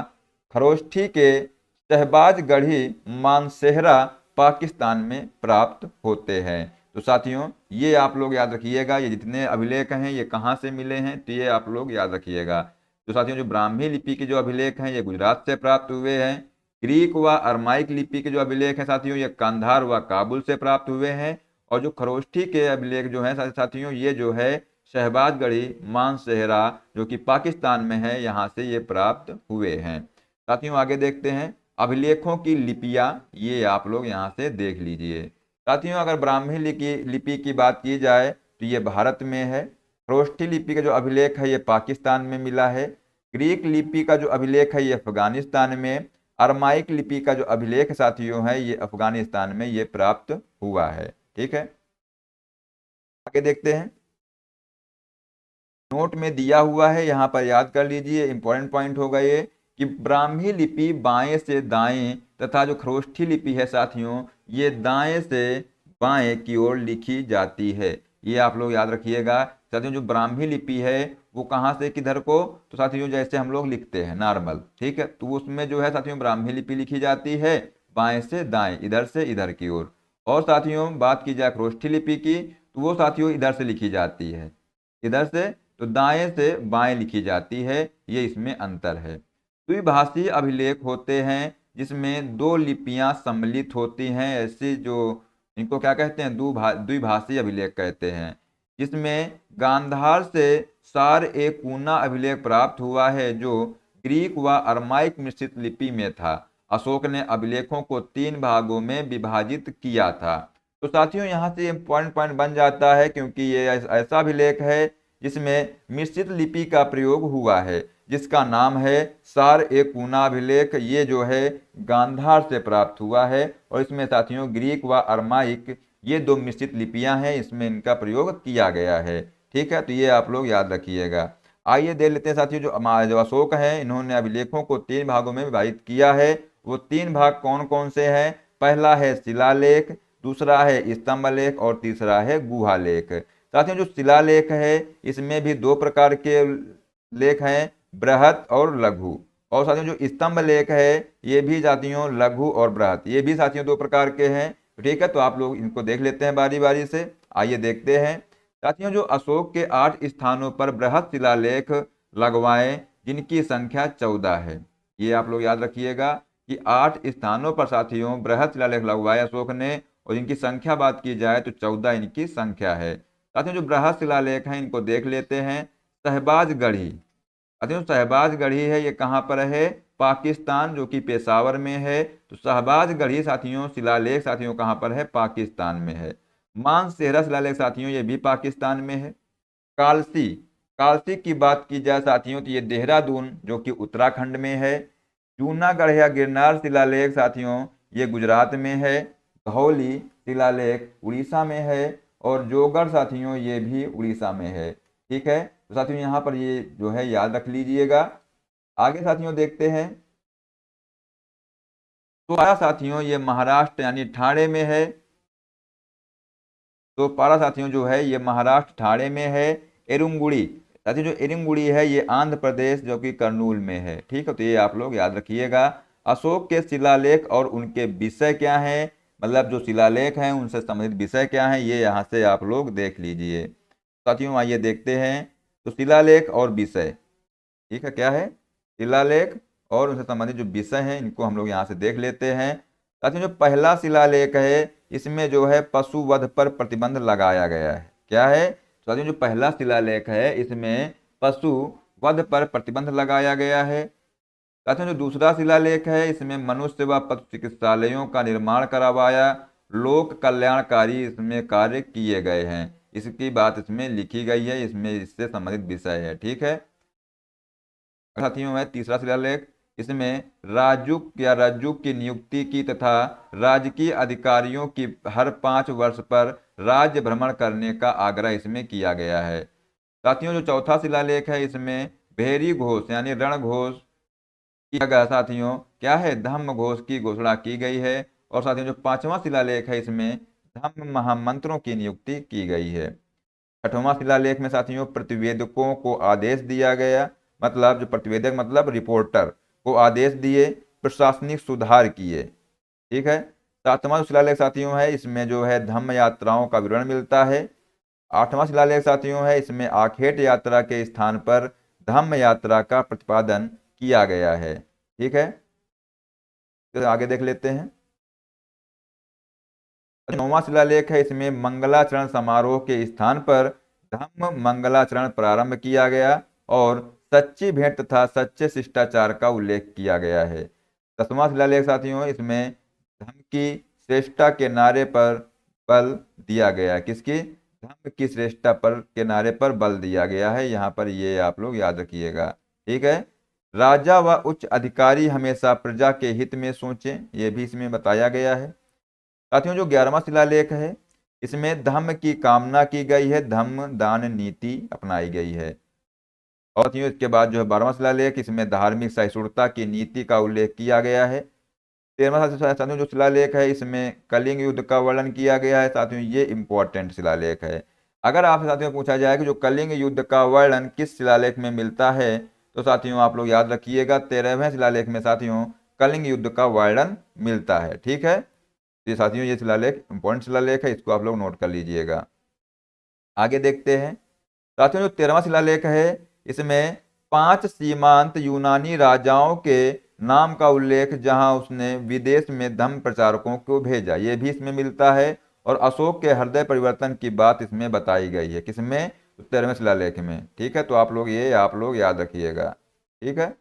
[SPEAKER 1] खरोष्ठी के शहबाजगढ़ी मानसेहरा पाकिस्तान में प्राप्त होते हैं। तो साथियों ये आप लोग याद रखिएगा, ये जितने अभिलेख हैं ये कहाँ से मिले हैं, तो ये आप लोग याद रखिएगा। तो साथियों जो ब्राह्मी लिपि के जो अभिलेख हैं ये गुजरात से प्राप्त हुए हैं। ग्रीक व अरमाइक लिपि के जो अभिलेख हैं साथियों ये कांधार व काबुल से प्राप्त हुए हैं। और जो खरोष्ठी के अभिलेख जो हैं साथियों ये जो है शहबाजगढ़ी मानसेहरा जो कि पाकिस्तान में है, यहाँ से ये प्राप्त हुए हैं। साथियों आगे देखते हैं अभिलेखों की लिपियां, ये आप लोग यहाँ से देख लीजिए। साथियों अगर ब्राह्मी लिपि की बात की जाए तो ये भारत में है। खरोष्ठी लिपि का जो अभिलेख है ये पाकिस्तान में मिला है। ग्रीक लिपि का जो अभिलेख है ये अफगानिस्तान में। अरमाइक लिपि का जो अभिलेख साथियों है ये अफगानिस्तान में ये प्राप्त हुआ है। ठीक है, आगे देखते हैं। नोट में दिया हुआ है, यहाँ पर याद कर लीजिए, इंपॉर्टेंट पॉइंट होगा ये कि ब्राह्मी लिपि बाएं से दाएं तथा जो खरोष्ठी लिपि है साथियों ये दाएं से बाएं की ओर लिखी जाती है। ये आप लोग याद रखिएगा। साथियों जो ब्राह्मी लिपि है वो कहाँ से किधर को? तो साथियों जैसे हम लोग लिखते हैं नॉर्मल, ठीक है, तो उसमें जो है साथियों ब्राह्मी लिपि लिखी जाती है बाएं से दाएं, इधर से इधर की ओर। और साथियों बात की जाए खरोष्ठी लिपि की तो वो साथियों इधर से लिखी जाती है, इधर से, तो दाएं से बाएं लिखी जाती है। ये इसमें अंतर है। द्विभाषी अभिलेख होते हैं जिसमें दो लिपियां सम्मिलित होती हैं, ऐसे जो इनको क्या कहते हैं? द्विभाषी अभिलेख कहते हैं। जिसमें गांधार से सार ए कूना अभिलेख प्राप्त हुआ है जो ग्रीक व अरमाइक मिश्रित लिपि में था। अशोक ने अभिलेखों को 3 भागों में विभाजित किया था। तो साथियों यहाँ से पॉइंट बन जाता है क्योंकि ये ऐसा अभिलेख है जिसमें मिश्रित लिपि का प्रयोग हुआ है, जिसका नाम है सार ए कूना अभिलेख। ये जो है गांधार से प्राप्त हुआ है और इसमें साथियों ग्रीक व अरमाइक ये 2 मिश्रित लिपियां हैं, इसमें इनका प्रयोग किया गया है। ठीक है, तो ये आप लोग याद रखिएगा। आइए देख लेते हैं साथियों जो अशोक हैं इन्होंने अभिलेखों को 3 भागों में विभाजित किया है। वो 3 भाग कौन कौन से हैं? पहला है शिलालेख, दूसरा है स्तंभलेख और तीसरा है गुहालेख। साथियों जो शिलालेख है इसमें भी 2 प्रकार के लेख हैं, बृहत और लघु। और साथियों जो स्तंभ लेख है ये भी साथियों लघु और बृहत, ये भी साथियों 2 प्रकार के हैं। ठीक है, तो आप लोग इनको देख लेते हैं बारी बारी से। आइए देखते हैं साथियों जो अशोक के 8 स्थानों पर बृहत शिलालेख लगवाए जिनकी संख्या 14 है। ये आप लोग याद रखिएगा कि 8 स्थानों पर साथियों बृहत शिलालेख लगवाए अशोक ने और इनकी संख्या बात की जाए तो 14 इनकी संख्या है। साथियों जो बृहत शिलालेख हैं इनको देख लेते हैं। शहबाजगढ़ी, साथियों शहबाजगढ़ी है, ये कहाँ पर है? पाकिस्तान, जो कि पेशावर में है। तो शहबाजगढ़ी साथियों शिलालेख साथियों कहाँ पर है? पाकिस्तान में है। मानसेहरा शिलालेख साथियों ये भी पाकिस्तान में है। कालसी, कालसी की बात की जाए साथियों तो ये देहरादून जो कि उत्तराखंड में है। जूनागढ़ या गिरनार शिलालेख साथियों ये गुजरात में है। धौली शिलालेख उड़ीसा में है और जोगढ़ साथियों ये भी उड़ीसा में है। ठीक है, तो साथियों यहाँ पर ये जो है याद रख लीजिएगा। आगे साथियों देखते हैं। तो पारा साथियों ये महाराष्ट्र यानी ठाणे में है। तो पारा साथियों जो है ये महाराष्ट्र ठाणे में है। एरुंगुड़ी साथियों, जो एरुंगुड़ी है ये आंध्र प्रदेश जो कि कर्नूल में है। ठीक है, तो ये आप लोग याद रखिएगा। अशोक के शिलालेख और उनके विषय क्या हैं, मतलब जो शिलालेख हैं उनसे संबंधित विषय क्या हैं, ये यहाँ से आप लोग देख लीजिए। साथियों आइए देखते हैं। तो शिलालेख और विषय, ठीक है, क्या है, शिलालेख और उनसे संबंधित जो विषय हैं इनको हम लोग यहाँ से देख लेते हैं। साथियों जो पहला शिलालेख है इसमें जो है पशु वध पर प्रतिबंध लगाया गया है। क्या है साथियों, जो पहला शिलालेख है इसमें पशु वध पर प्रतिबंध लगाया गया है। साथियों जो दूसरा शिलालेख है इसमें मनुष्य व पशु चिकित्सालयों का निर्माण करवाया, लोक कल्याणकारी इसमें कार्य किए गए हैं, इसकी बात इसमें लिखी गई है, इसमें इससे संबंधित विषय है। ठीक है साथियों है तीसरा शिलालेख, इसमें राजुक या रज्जुक की नियुक्ति की तथा राजकीय अधिकारियों की हर 5 वर्ष पर राज्य भ्रमण करने का आग्रह इसमें किया गया है। साथियों जो चौथा शिलालेख है इसमें भेरी घोष यानी रण घोष की जगह साथियों क्या है, धम्म घोष की घोषणा की गई है। और साथियों जो पांचवा शिलालेख है इसमें धम्म महामंत्रों की नियुक्ति की गई है। छठवां शिलालेख में साथियों प्रतिवेदकों को आदेश दिया गया, मतलब जो प्रतिवेदक मतलब रिपोर्टर को आदेश दिए, प्रशासनिक सुधार किए। ठीक है, सातवां शिलालेख साथियों है इसमें जो है धम्म यात्राओं का विवरण मिलता है। आठवां शिलालेख साथियों है इसमें आखेट यात्रा के स्थान पर धम्म यात्रा का प्रतिपादन किया गया है। ठीक है, तो आगे देख लेते हैं। नौवां शिलालेख है इसमें मंगलाचरण समारोह के स्थान पर धम्म मंगलाचरण प्रारंभ किया गया और सच्ची भेंट तथा सच्चे शिष्टाचार का उल्लेख किया गया है। 10वां शिलालेख साथियों इसमें धम्म की श्रेष्ठता के नारे पर बल दिया गया है। किसकी, धम्म की श्रेष्ठता पर के नारे पर बल दिया गया है, यहाँ पर ये आप लोग याद रखिएगा। ठीक है, राजा व उच्च अधिकारी हमेशा प्रजा के हित में सोचें, ये भी इसमें बताया गया है। साथियों जो 11वां शिलालेख है इसमें धम्म की कामना की गई है, धम्म दान नीति अपनाई गई है। और साथियों इसके बाद जो है 12वां शिलालेख इसमें धार्मिक सहिष्णुता की नीति का उल्लेख किया गया है। 13वां साथियों जो शिलालेख है इसमें कलिंग युद्ध का वर्णन किया गया है। साथियों ये इंपॉर्टेंट शिलालेख है। अगर आपसे साथियों पूछा जाए कि जो कलिंग युद्ध का वर्णन किस शिलालेख में मिलता है, तो साथियों आप लोग याद रखिएगा 13वें शिलालेख में साथियों कलिंग युद्ध का वर्णन मिलता है। ठीक है, तो साथियों ये शिलालेख इंपॉर्टेंट शिलालेख है, इसको आप लोग नोट कर लीजिएगा। आगे देखते हैं। साथियों जो 13वां शिलालेख है इसमें 5 सीमांत यूनानी राजाओं के नाम का उल्लेख जहां उसने विदेश में धम्म प्रचारकों को भेजा, ये भी इसमें मिलता है। और अशोक के हृदय परिवर्तन की बात इसमें बताई गई है, किसमें, 13वें शिलालेख में। ठीक है, तो आप लोग ये आप लोग याद रखिएगा। ठीक है,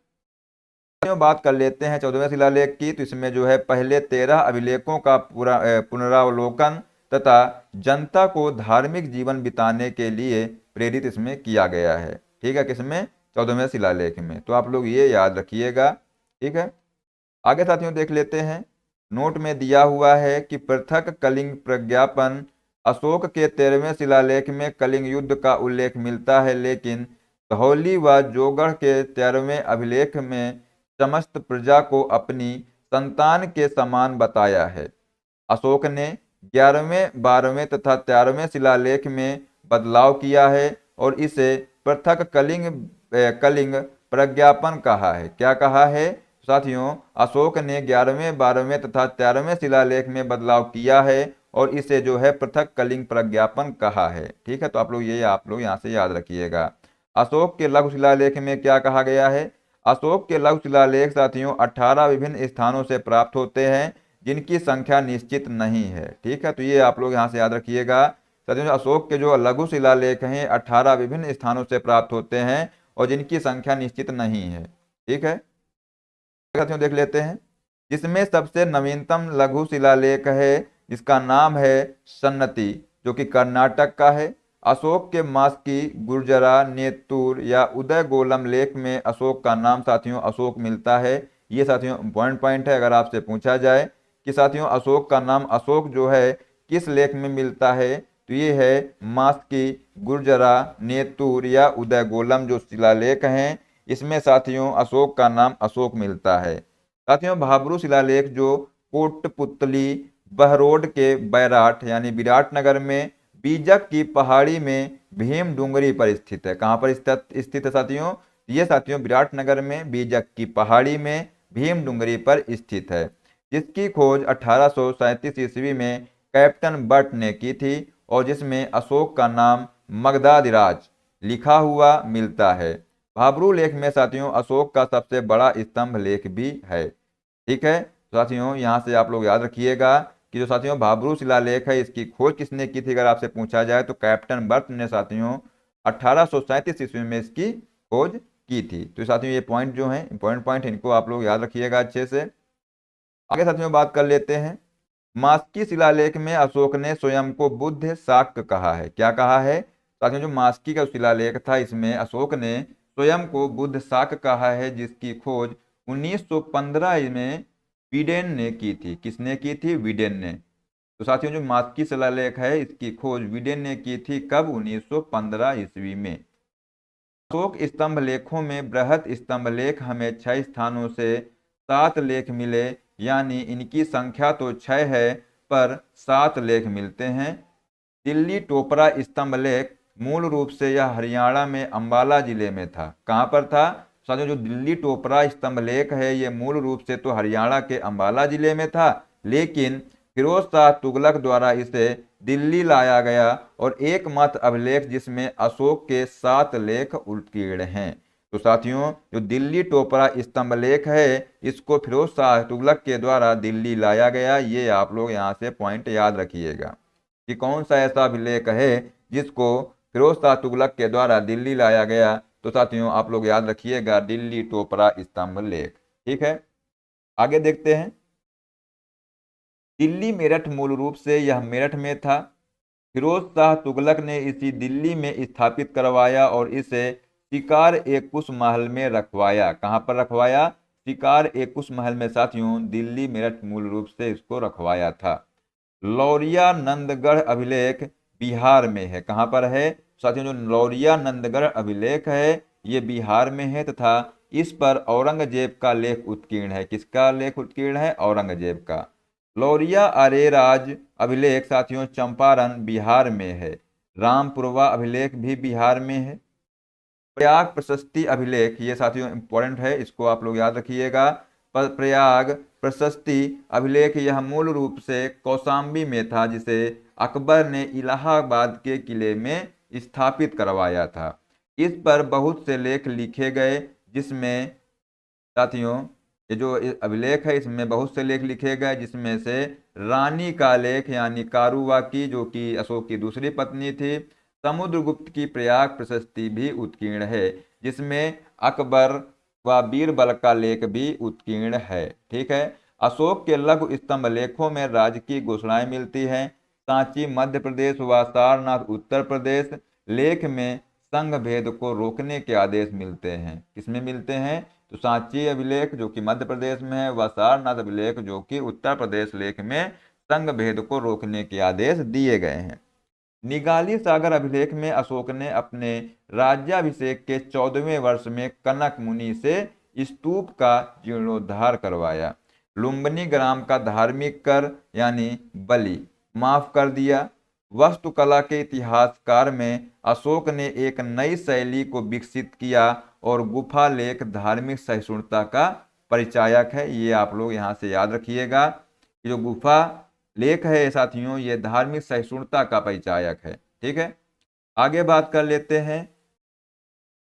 [SPEAKER 1] बात कर लेते हैं 14वें शिलालेख की। तो इसमें जो है पहले 13 अभिलेखों का पुनरावलोकन तथा जनता को धार्मिक जीवन बिताने के लिए प्रेरित इसमें किया गया है। ठीक है, किसमें, 14वें शिलालेख में। तो आप लोग ये याद रखिएगा। ठीक है, आगे साथियों देख लेते हैं। नोट में दिया हुआ है कि पृथक कलिंग प्रज्ञापन, अशोक के 13वें शिलालेख में कलिंग युद्ध का उल्लेख मिलता है, लेकिन धौली व जोगढ़ के 13वें अभिलेख में समस्त प्रजा को अपनी संतान के समान बताया है। अशोक ने 11वें 12वें तथा 13वें शिलालेख में बदलाव किया है और इसे पृथक कलिंग प्रज्ञापन कहा है। क्या कहा है साथियों, अशोक ने 11वें 12वें तथा 13वें शिलालेख में बदलाव किया है और इसे जो है पृथक कलिंग प्रज्ञापन कहा है। ठीक है, तो आप लोग यहाँ से याद रखिएगा। अशोक के लघु शिलालेख में क्या कहा गया है, अशोक के लघु शिलालेख साथियों 18 विभिन्न स्थानों से प्राप्त होते हैं जिनकी संख्या निश्चित नहीं है। ठीक है, तो ये आप लोग यहाँ से याद रखिएगा। साथियों अशोक के जो लघु शिलालेख हैं 18 विभिन्न स्थानों से प्राप्त होते हैं और जिनकी संख्या निश्चित नहीं है। ठीक है, साथियों देख लेते हैं। जिसमें सबसे नवीनतम लघु शिलालेख है जिसका नाम है सन्नति, जो कि कर्नाटक का है। अशोक के मास्की, गुर्जरा, नेतूर या उदय गोलम लेख में अशोक का नाम साथियों अशोक मिलता है। ये साथियों पॉइंट है, अगर आपसे पूछा जाए कि साथियों अशोक का नाम अशोक जो है किस लेख में मिलता है, तो ये है मास्की, गुर्जरा, नेतुर या उदयगोलम जो शिलालेख हैं, इसमें साथियों अशोक का नाम अशोक मिलता है। साथियों भाब्रू शिलालेख जो कोटपुतली, बहरोड के बैराट यानी विराटनगर में बीजक की पहाड़ी में भीम डूंगरी पर स्थित है। कहाँ पर स्थित है साथियों? ये साथियों विराटनगर में बीजक की पहाड़ी में भीम डूंगरी पर स्थित है, जिसकी खोज 1837 ईस्वी में कैप्टन बट ने की थी और जिसमें अशोक का नाम मगधाधिराज लिखा हुआ मिलता है। भाब्रू लेख में साथियों अशोक का सबसे बड़ा स्तंभ लेख भी है। ठीक है साथियों, यहाँ से आप लोग याद रखिएगा कि जो साथियों भाब्रू शिलालेख है इसकी खोज किसने की थी, अगर आपसे पूछा जाए तो कैप्टन बर्ट ने साथियों 1837 ईस्वी में इसकी खोज की थी। तो साथियों ये पॉइंट जो है इंपॉर्टेंट पॉइंट, इनको आप लोग याद रखिएगा अच्छे से। आगे साथियों बात कर लेते हैं। मास्की शिलालेख में अशोक ने स्वयं को बुद्ध शाक्य कहा है। क्या कहा है साथियों? जो मास्की का शिलालेख था इसमें अशोक ने स्वयं को बुद्ध शाक्य कहा है, जिसकी खोज 1915 में वीडेन ने की थी। किसने की थी? वीडेन ने। तो साथियों जो मास्की शिलालेख है इसकी खोज वीडेन ने की थी। कब? 1915 ईस्वी में। अशोक स्तंभ लेखों में बृहत स्तंभ लेख हमें 6 स्थानों से 7 लेख मिले, यानी इनकी संख्या तो 6 है पर 7 लेख मिलते हैं। दिल्ली टोपरा स्तंभ लेख मूल रूप से यह हरियाणा में अंबाला जिले में था। कहाँ पर था साथियों? जो दिल्ली टोपरा स्तंभ लेख है ये मूल रूप से तो हरियाणा के अंबाला जिले में था, लेकिन फिरोज शाह तुगलक द्वारा इसे दिल्ली लाया गया और एकमात्र अभिलेख जिसमें अशोक के 7 लेख उत्कीर्ण हैं। तो साथियों जो दिल्ली टोपरा स्तंभ लेख है इसको फिरोज शाह तुगलक के द्वारा दिल्ली लाया गया। ये आप लोग यहाँ से पॉइंट याद रखिएगा कि कौन सा ऐसा अभिलेख है जिसको फिरोज शाह तुगलक के द्वारा दिल्ली लाया गया। तो साथियों आप लोग याद रखिएगा दिल्ली टोपरा स्तंभ लेख। ठीक है, आगे देखते हैं। दिल्ली मेरठ मूल रूप से यह मेरठ में था। फिरोज शाह तुगलक ने इसी दिल्ली में स्थापित करवाया और इसे शिकार ए कुश महल में रखवाया। कहाँ पर रखवाया? शिकार ए कुश महल में साथियों दिल्ली मेरठ मूल रूप से इसको रखवाया था। लौरिया नंदगढ़ अभिलेख बिहार में है। कहाँ पर है साथियों? जो लौरिया नंदगढ़ अभिलेख है ये बिहार में है तथा इस पर औरंगजेब का लेख उत्कीर्ण है। किसका लेख उत्कीर्ण है? औरंगजेब का। लौरिया अरेराज अभिलेख साथियों चंपारण बिहार में है। रामपुरवा अभिलेख भी बिहार में है। प्रयाग प्रशस्ति अभिलेख ये साथियों इंपॉर्टेंट है, इसको आप लोग याद रखिएगा। प्रयाग प्रशस्ति अभिलेख यह मूल रूप से कौशाम्बी में था, जिसे अकबर ने इलाहाबाद के किले में स्थापित करवाया था। इस पर बहुत से लेख लिखे गए, जिसमें साथियों ये जो अभिलेख है इसमें बहुत से लेख लिखे गए, जिसमें से रानी का लेख यानी कारुवाकी जो कि अशोक की दूसरी पत्नी थी, समुद्रगुप्त की प्रयाग प्रशस्ति भी उत्कीर्ण है, जिसमें अकबर व बीरबल का लेख भी उत्कीर्ण है। ठीक है, अशोक के लघु स्तंभ लेखों में राज्य की घोषणाएं मिलती हैं। सांची मध्य प्रदेश व सारनाथ उत्तर प्रदेश लेख में संघ भेद को रोकने के आदेश मिलते हैं। किसमें मिलते हैं? तो सांची अभिलेख जो कि मध्य प्रदेश में है व सारनाथ अभिलेख जो कि उत्तर प्रदेश लेख में संघ भेद को रोकने के आदेश दिए गए हैं। निगाली सागर अभिलेख में अशोक ने अपने राज्याभिषेक के 14वें वर्ष में कनक मुनि से स्तूप का जीर्णोद्धार करवाया। लुम्बिनी ग्राम का धार्मिक कर यानी बलि माफ कर दिया। वास्तुकला के इतिहासकार में अशोक ने एक नई शैली को विकसित किया और गुफा लेख धार्मिक सहिष्णुता का परिचायक है। ये आप लोग यहाँ से याद रखिएगा कि जो गुफा लेख है साथियों ये धार्मिक सहिष्णुता का परिचायक है। ठीक है, आगे बात कर लेते हैं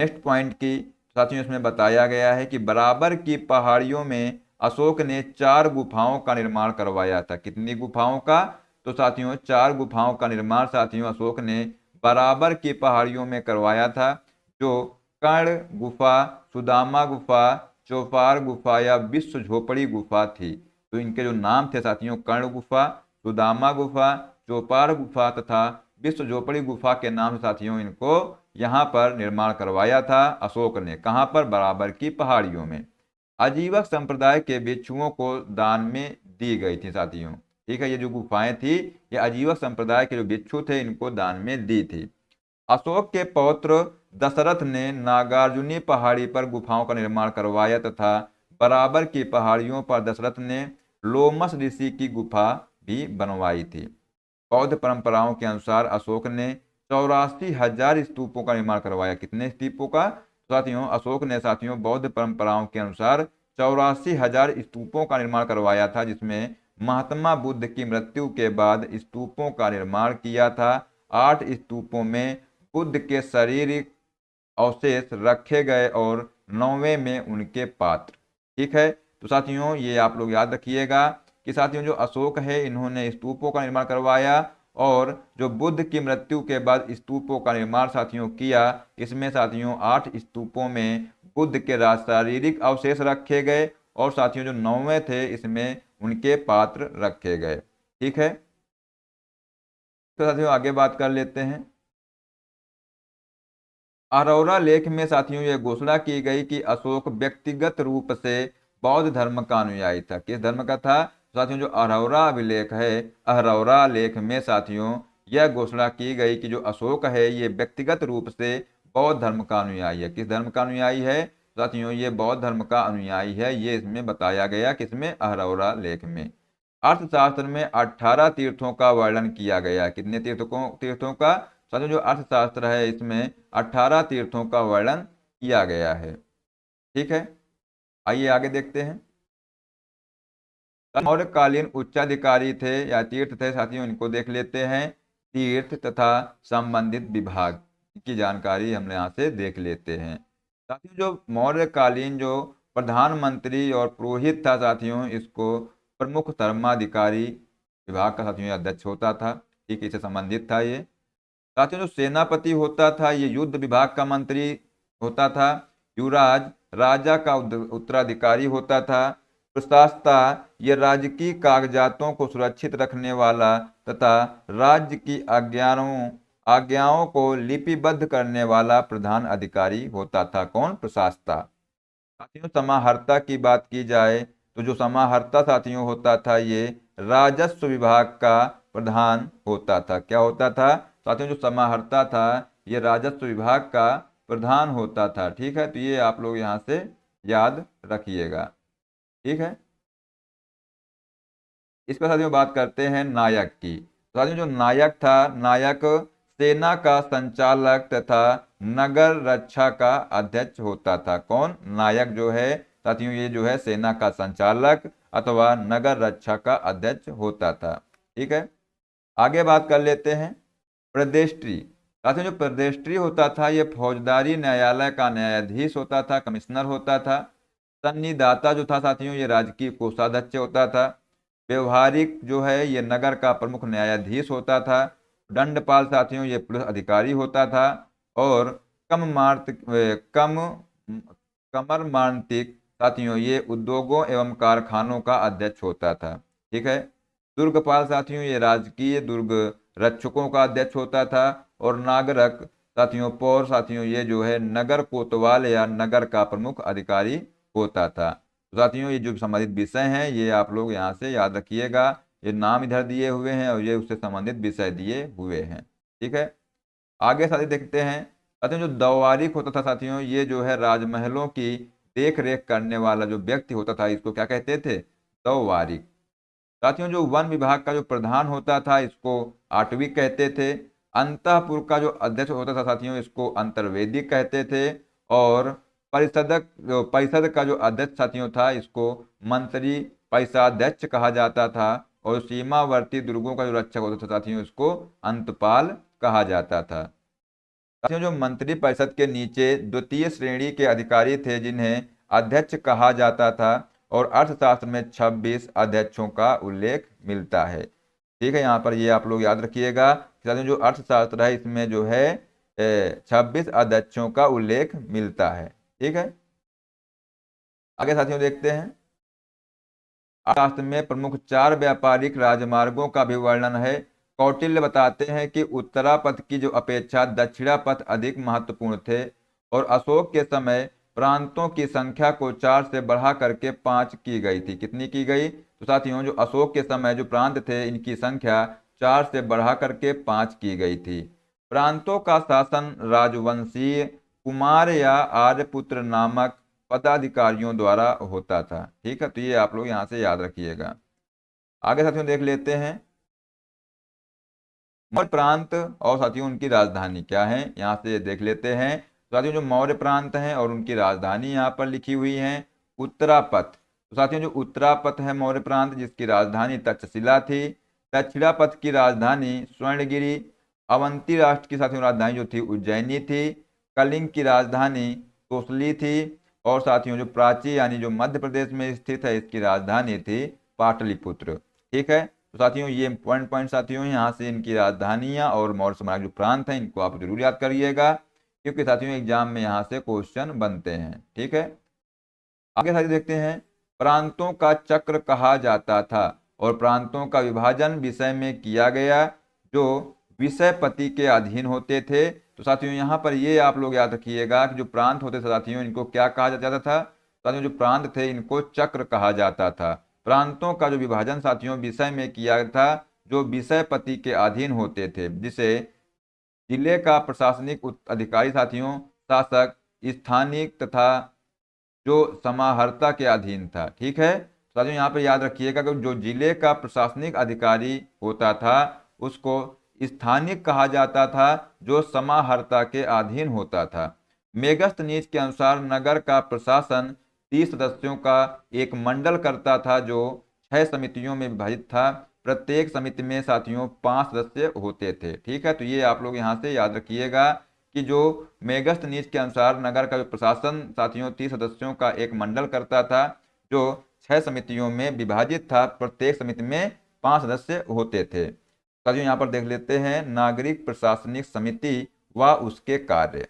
[SPEAKER 1] नेक्स्ट पॉइंट की। साथियों इसमें बताया गया है कि बराबर की पहाड़ियों में अशोक ने 4 गुफाओं का निर्माण करवाया था। कितनी गुफाओं का? तो साथियों 4 गुफाओं का निर्माण साथियों अशोक ने बराबर की पहाड़ियों में करवाया था, जो कर्ण गुफा, सुदामा गुफा, चौपार गुफा या विश्व झोपड़ी गुफा थी। तो इनके जो नाम थे साथियों कर्ण गुफा, सुदामा गुफा, चौपार गुफा तथा विश्व झोपड़ी गुफा के नाम से साथियों इनको यहाँ पर निर्माण करवाया था अशोक ने। कहाँ पर? बराबर की पहाड़ियों में। आजीवक संप्रदाय के भिक्षुओं को दान में दी गई थी साथियों। ठीक है, ये जो गुफाएं थी ये आजीवक संप्रदाय के जो भिक्षु थे इनको दान में दी थी। अशोक के पौत्र दशरथ ने नागार्जुनी पहाड़ी पर गुफाओं का निर्माण करवाया तथा बराबर की पहाड़ियों पर दशरथ ने लोमस ऋषि की गुफा भी बनवाई थी। बौद्ध परंपराओं के अनुसार अशोक ने 84,000 स्तूपों का निर्माण करवाया। कितने स्तूपों का? साथियों, अशोक ने साथियों बौद्ध परंपराओं के अनुसार 84,000 स्तूपों का निर्माण करवाया था, जिसमें महात्मा बुद्ध की मृत्यु के बाद स्तूपों का निर्माण किया था। 8 स्तूपों में बुद्ध के शारीरिक अवशेष रखे गए और 9वें में उनके पात्र। ठीक है, तो साथियों ये आप लोग याद रखिएगा कि साथियों जो अशोक है इन्होंने स्तूपों का निर्माण करवाया और जो बुद्ध की मृत्यु के बाद स्तूपों का निर्माण साथियों किया, इसमें साथियों 8 स्तूपों में बुद्ध के शारीरिक अवशेष रखे गए और साथियों जो 9वें थे इसमें उनके पात्र रखे गए। ठीक है, तो साथियों आगे बात कर लेते हैं। अरोरा लेख में साथियों यह घोषणा की गई कि अशोक व्यक्तिगत रूप से बौद्ध धर्म का अनुयायी था। किस धर्म का था? साथियों जो अरोरा अभिलेख है, अरोरा लेख में साथियों यह घोषणा की गई कि जो अशोक है ये व्यक्तिगत रूप से बौद्ध धर्म का अनुयायी है। किस धर्म का अनुयायी है? साथियों ये बौद्ध धर्म का अनुयायी है, ये इसमें बताया गया। किसमें? अरोरा लेख में। अर्थशास्त्र में 18 तीर्थों का वर्णन किया गया। कितने तीर्थों का? साथियों जो अर्थशास्त्र है इसमें 18 तीर्थों का वर्णन किया गया है। ठीक है, आइए आगे देखते हैं। मौर्यकालीन उच्चाधिकारी थे या तीर्थ थे साथियों, इनको देख लेते हैं। तीर्थ तथा संबंधित विभाग की जानकारी हम यहाँ से देख लेते हैं। साथियों जो मौर्यकालीन जो प्रधानमंत्री और पुरोहित था साथियों, इसको प्रमुख धर्माधिकारी विभाग का साथियों अध्यक्ष होता था। ठीक, इससे संबंधित था ये। साथियों जो सेनापति होता था ये युद्ध विभाग का मंत्री होता था। युवराज राजा का उत्तराधिकारी होता था। प्रशासता ये राज्य की कागजातों को सुरक्षित रखने वाला तथा राज्य की आज्ञाओं को लिपिबद्ध करने वाला प्रधान अधिकारी होता था। कौन? प्रशासता। साथियों समाहर्ता की बात की जाए तो जो समाहर्ता साथियों होता था ये राजस्व विभाग का प्रधान होता था। क्या होता था? साथियों जो समाहर्ता था ये राजस्व विभाग का प्रधान होता था। ठीक है, तो ये आप लोग यहाँ से याद रखिएगा। ठीक है, इस पर साथियों बात करते हैं नायक की। साथियों जो नायक था, नायक सेना का संचालक तथा नगर रक्षा का अध्यक्ष होता था। कौन? नायक जो है साथियों ये जो है सेना का संचालक अथवा नगर रक्षा का अध्यक्ष होता था। ठीक है, आगे बात कर लेते हैं। प्रदेष्ट्री। साथियों जो प्रदेष्ट्री होता था ये फौजदारी न्यायालय का न्यायाधीश होता था, कमिश्नर होता था। सन्निदाता जो था साथियों ये राजकीय कोषाध्यक्ष होता था। व्यवहारिक जो है ये नगर का प्रमुख न्यायाधीश होता था। दंडपाल साथियों ये पुलिस अधिकारी होता था। और कमरमांतिक साथियों ये उद्योगों एवं कारखानों का अध्यक्ष होता था। ठीक है, दुर्गपाल साथियों ये राजकीय दुर्ग रक्षकों का अध्यक्ष होता था। और नागरक साथियों पौर साथियों ये जो है नगर कोतवाल या नगर का प्रमुख अधिकारी होता था। तो साथियों ये जो संबंधित विषय हैं ये आप लोग यहाँ से याद रखिएगा। ये नाम इधर दिए हुए हैं और ये उससे संबंधित विषय दिए हुए हैं। ठीक है, आगे साथी देखते हैं। साथियों जो दवारिक होता था साथियों ये जो है राजमहलों की देख रेख करने वाला जो व्यक्ति होता था इसको क्या कहते थे? दवारिक। साथियों जो वन विभाग का जो प्रधान होता था इसको आटविक कहते थे। अंतःपुर का जो अध्यक्ष होता था साथियों इसको अंतर्वेदिक कहते थे। और परिषद का जो अध्यक्ष साथियों था इसको मंत्री परिषदाध्यक्ष कहा जाता था। और सीमावर्ती दुर्गों का जो रक्षक होता था साथियों इसको अंतपाल कहा जाता था। साथियों जो मंत्री परिषद के नीचे द्वितीय श्रेणी के अधिकारी थे जिन्हें अध्यक्ष कहा जाता था। और अर्थशास्त्र में 26 अध्यक्षों का उल्लेख मिलता है। ठीक है, यहाँ पर ये आप लोग याद रखिएगा। साथियों जो अर्थशास्त्र है इसमें जो है 26 अध्यक्षों का उल्लेख मिलता है। ठीक है, आगे साथियों देखते हैं। अर्थशास्त्र में प्रमुख 4 व्यापारिक राजमार्गों का भी वर्णन है। कौटिल्य बताते हैं कि उत्तरापथ की जो अपेक्षा दक्षिणापथ अधिक महत्वपूर्ण थे। और अशोक के समय प्रांतों की संख्या को 4 से बढ़ा करके 5 की गई थी। कितनी की गई? तो साथियों जो अशोक के समय जो प्रांत थे इनकी संख्या 4 से बढ़ा करके 5 की गई थी। प्रांतों का शासन राजवंशीय कुमार या आर्यपुत्र नामक पदाधिकारियों द्वारा होता था। ठीक है, तो ये आप लोग यहाँ से याद रखिएगा। आगे साथियों देख लेते हैं मौर्य प्रांत और साथियों उनकी राजधानी क्या है, यहाँ से देख लेते हैं। साथियों जो मौर्य प्रांत हैं और उनकी राजधानी यहाँ पर लिखी हुई है उत्तरापथ। तो साथियों जो उत्तरापथ है मौर्य प्रांत, जिसकी राजधानी तक्षशिला थी। दक्षिणापथ की राजधानी स्वर्णगिरी। अवंती राष्ट्र की साथियों राजधानी जो थी उज्जैनी थी। कलिंग की राजधानी कोसली थी। और साथियों जो प्राची यानी जो मध्य प्रदेश में स्थित है इसकी राजधानी थी पाटलिपुत्र। ठीक है, तो साथियों ये इंपॉर्टेंट पॉइंट साथियों यहाँ से इनकी राजधानियाँ और मौर्य साम्राज्य जो प्रांत हैं इनको आप जरूर याद करिएगा, क्योंकि साथियों एग्जाम में यहाँ से क्वेश्चन बनते हैं। ठीक है, आगे साथियों देखते हैं प्रांतों का चक्र कहा जाता था और प्रांतों का विभाजन विषय में किया गया जो विषय पति के अधीन होते थे। तो साथियों यहाँ पर ये आप लोग याद रखिएगा कि जो प्रांत होते थे साथियों इनको क्या कहा जाता था। साथियों जो प्रांत थे इनको चक्र कहा जाता था। प्रांतों का जो विभाजन साथियों विषय में किया था जो विषय पति के अधीन होते थे, जिसे जिले का प्रशासनिक अधिकारी साथियों शासक स्थानिक तथा जो समाहर्ता के अधीन था। ठीक है, साथियों यहाँ पर याद रखिएगा कि जो जिले का प्रशासनिक अधिकारी होता था उसको स्थानिक कहा जाता था, जो समाहर्ता के अधीन होता था। मेगस्थनीज के अनुसार नगर का प्रशासन 30 सदस्यों का एक मंडल करता था जो 6 समितियों में विभाजित था। प्रत्येक समिति में साथियों 5 सदस्य होते थे। ठीक है, तो ये आप लोग यहाँ से याद रखिएगा कि जो मेगस्थनीज के अनुसार नगर का जो प्रशासन साथियों 30 सदस्यों का एक मंडल करता था जो 6 समितियों में विभाजित था। प्रत्येक समिति में 5 सदस्य होते थे। साथियों यहाँ पर देख लेते हैं नागरिक प्रशासनिक समिति व उसके कार्य।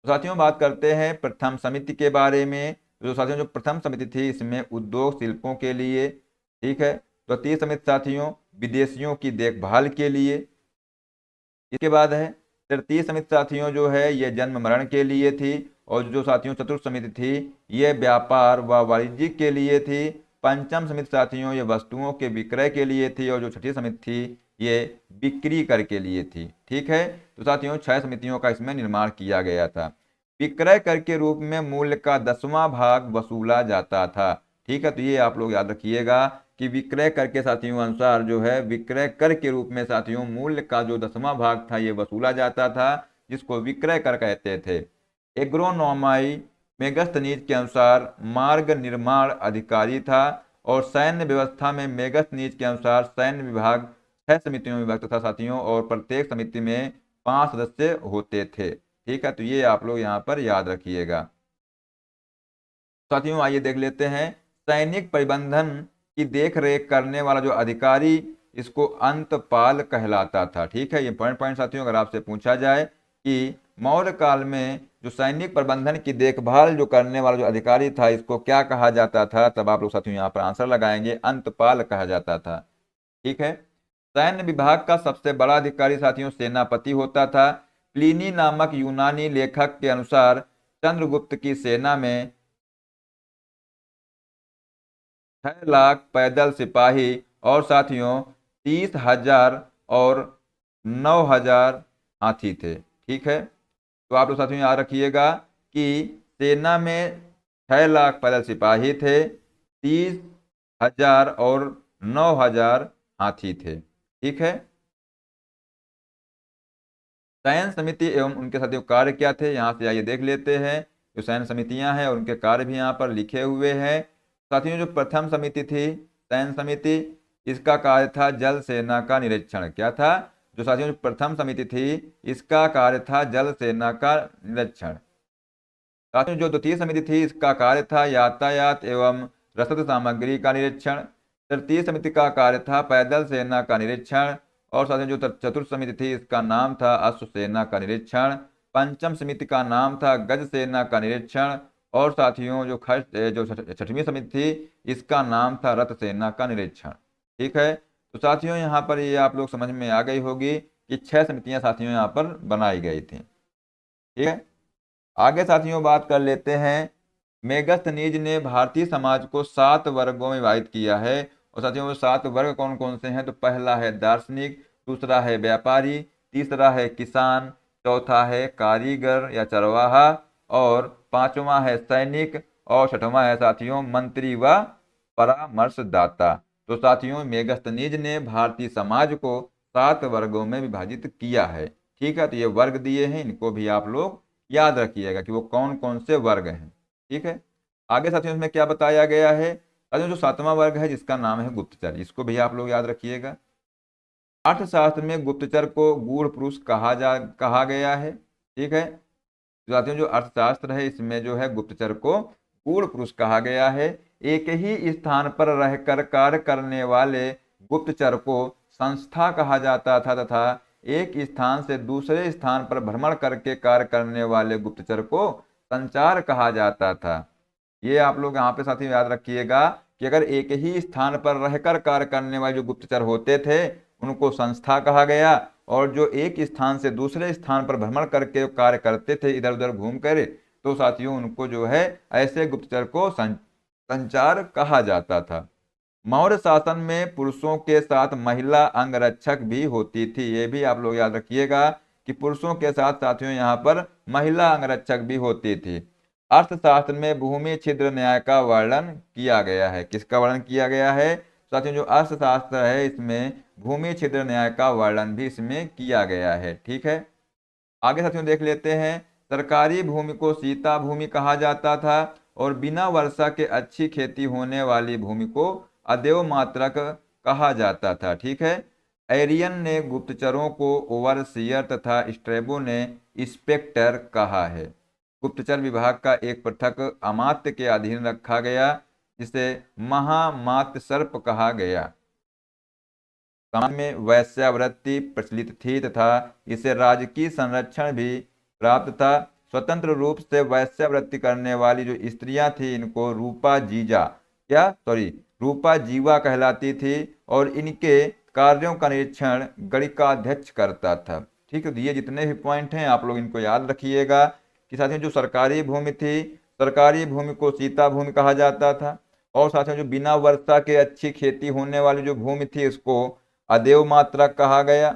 [SPEAKER 1] साथियों बात करते हैं प्रथम समिति के बारे में। जो साथियों जो प्रथम समिति थी इसमें उद्योग शिल्पों के लिए। ठीक है, द्वितीय समिति साथियों विदेशियों की देखभाल के लिए। इसके बाद है तृतीय समिति साथियों जो है ये जन्म मरण के लिए थी। और जो साथियों चतुर्थ समिति थी ये व्यापार व वाणिज्य के लिए थी। पंचम समिति साथियों ये वस्तुओं के विक्रय के लिए थी। और जो छठी समिति थी ये बिक्री कर के लिए थी। ठीक है, तो साथियों 6 समितियों का इसमें निर्माण किया गया था। विक्रय कर के रूप में मूल्य का 10वां भाग वसूला जाता था। ठीक है, तो ये आप लोग याद रखिएगा कि विक्रय कर के साथियों अनुसार जो है विक्रय कर के रूप में साथियों मूल्य का जो 10वां भाग था ये वसूला जाता था, जिसको विक्रय कर कहते थे। एग्रोनॉमाई मेगस्थनीज के अनुसार मार्ग निर्माण अधिकारी था। और सैन्य व्यवस्था में मेगस्थनीज के अनुसार सैन्य विभाग 6 समितियों में विभक्त था साथियों, और प्रत्येक समिति में 5 सदस्य होते थे। ठीक है, तो ये आप लोग यहाँ पर याद रखिएगा। साथियों आइए देख लेते हैं सैनिक परिबंधन की देख रेख करने वाला जो अधिकारी इसको अंतपाल कहलाता था। ठीक है, ये पॉइंट साथियों अगर आपसे पूछा जाए कि मौर्य काल में जो सैनिक प्रबंधन की देखभाल जो करने वाला जो अधिकारी था इसको क्या कहा जाता था, तब आप लोग साथियों यहाँ पर आंसर लगाएंगे अंतपाल कहा जाता था। ठीक है, सैन्य विभाग का सबसे बड़ा अधिकारी साथियों सेनापति होता था। प्लिनी नामक यूनानी लेखक के अनुसार चंद्रगुप्त की सेना में 6 लाख पैदल सिपाही और साथियों 30,000 और 9,000 हाथी थे। ठीक है, तो आप लोग साथियों याद रखिएगा कि सेना में 6 लाख पैदल सिपाही थे, 30,000 और 9,000 हाथी थे। ठीक है, सैन्य समिति एवं उनके साथियों कार्य क्या थे यहाँ से आइए देख लेते हैं। जो सैन्य समितियां हैं और उनके कार्य भी यहाँ पर लिखे हुए हैं। साथियों जो प्रथम समिति थी सैन्य समिति, इसका कार्य था जल सेना का निरीक्षण। क्या था, जो साथियों जो प्रथम समिति थी इसका कार्य था जल सेना का निरीक्षण। साथियों जो द्वितीय समिति थी इसका कार्य था यातायात एवं रसद सामग्री का निरीक्षण। तृतीय समिति का कार्य था पैदल सेना का निरीक्षण। और साथियों जो चतुर्थ समिति थी इसका नाम था अश्व सेना का निरीक्षण। पंचम समिति का नाम था गज सेना का निरीक्षण। और साथियों जो छठवीं समिति थी इसका नाम था रथ सेना का निरीक्षण। ठीक है, तो साथियों यहाँ पर ये आप लोग समझ में आ गई होगी कि 6 समितियां साथियों यहाँ पर बनाई गई थी। ठीक है, आगे साथियों बात कर लेते हैं मेगास्थनीज ने भारतीय समाज को 7 वर्गों में विभाजित किया है। और साथियों वो 7 वर्ग कौन कौन से हैं? तो पहला है दार्शनिक, दूसरा है व्यापारी, तीसरा है किसान, चौथा है कारीगर या चरवाहा, और पांचवा है सैनिक, और छठवां है साथियों मंत्री व परामर्शदाता। तो साथियों मेगास्थनीज ने भारतीय समाज को 7 वर्गों में विभाजित किया है। ठीक है, तो ये वर्ग दिए हैं, इनको भी आप लोग याद रखिएगा कि वो कौन कौन से वर्ग हैं। ठीक है, आगे साथियों इसमें क्या बताया गया है? साथियों जो 7वां वर्ग है जिसका नाम है गुप्तचर, इसको भी आप लोग याद रखिएगा। अर्थशास्त्र में गुप्तचर को गूढ़ पुरुष कहा गया है। ठीक है, साथियों जो अर्थशास्त्र है इसमें जो है गुप्तचर को गूढ़ पुरुष कहा गया है। एक ही स्थान पर रहकर कार्य करने वाले गुप्तचर को संस्था कहा जाता था, तथा एक स्थान से दूसरे स्थान पर भ्रमण करके कार्य करने वाले गुप्तचर को संचार कहा जाता था। ये आप लोग यहाँ पे साथियों याद रखिएगा कि अगर एक ही स्थान पर रहकर कार्य करने वाले जो गुप्तचर होते थे उनको संस्था कहा गया, और जो एक स्थान से दूसरे स्थान पर भ्रमण करके कार्य करते थे इधर उधर घूम कर, तो साथियों उनको जो है ऐसे गुप्तचर को संचार कहा जाता था। मौर्य शासन में पुरुषों के साथ महिला अंगरक्षक भी होती थी। ये भी आप लोग याद रखिएगा कि पुरुषों के साथ साथियों यहाँ पर महिला अंगरक्षक भी होती थी। अर्थशास्त्र में भूमि छिद्र न्याय का वर्णन किया गया है। किसका वर्णन किया गया है? साथियों जो अर्थशास्त्र है इसमें भूमि छिद्र न्याय का वर्णन भी इसमें किया गया है। ठीक है, आगे साथियों देख लेते हैं। सरकारी भूमि को सीता भूमि कहा जाता था, और बिना वर्षा के अच्छी खेती होने वाली भूमि को अदेव मात्रक कहा जाता था। ठीक है, एरियन ने गुप्तचरों को ओवरसियर तथा स्ट्रेबो ने इंस्पेक्टर कहा है। गुप्तचर विभाग का एक पृथक अमात्य के अधीन रखा गया, जिसे महामात्य सर्प कहा गया। समाज में वैश्यावृत्ति प्रचलित थी तथा इसे राजकीय संरक्षण भी प्राप्त था। स्वतंत्र रूप से वैश्यावृत्ति करने वाली जो स्त्रियां थी इनको रूपा जीवा कहलाती थी, और इनके कार्यों का निरीक्षण गणिकाध्यक्ष करता था। ठीक है, तो ये जितने भी पॉइंट हैं आप लोग इनको याद रखिएगा कि साथियों जो सरकारी भूमि थी, सरकारी भूमि को सीता भूमि कहा जाता था, और साथियों जो बिना वर्षा के अच्छी खेती होने वाली जो भूमि थी उसको अदेव मात्रक कहा गया।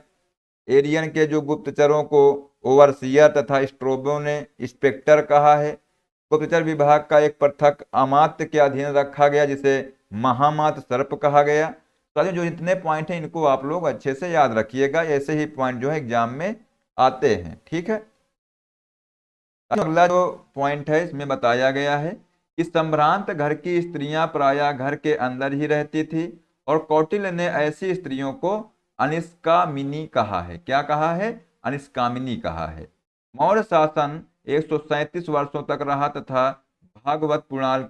[SPEAKER 1] एरियन के जो गुप्तचरों को ओवरसियर तथा स्ट्रोबो ने इंस्पेक्टर कहा है। गुप्तचर विभाग का एक पृथक अमात्य के अधीन रखा गया, जिसे महामात्य सर्प कहा गया। साथियों जो इतने पॉइंट हैं इनको आप लोग अच्छे से याद रखिएगा, ऐसे ही पॉइंट जो है एग्जाम में आते हैं। ठीक है, अगला जो पॉइंट है इसमें बताया गया है कि संभ्रांत घर की स्त्रियां प्रायः घर के अंदर ही रहती थी, और कौटिल्य ने ऐसी स्त्रियों को अनिष्कामिनी कहा है। क्या कहा है? अनिष्कामिनी कहा है। मौर्य शासन 137 वर्षों तक रहा, तथा भागवत पुराण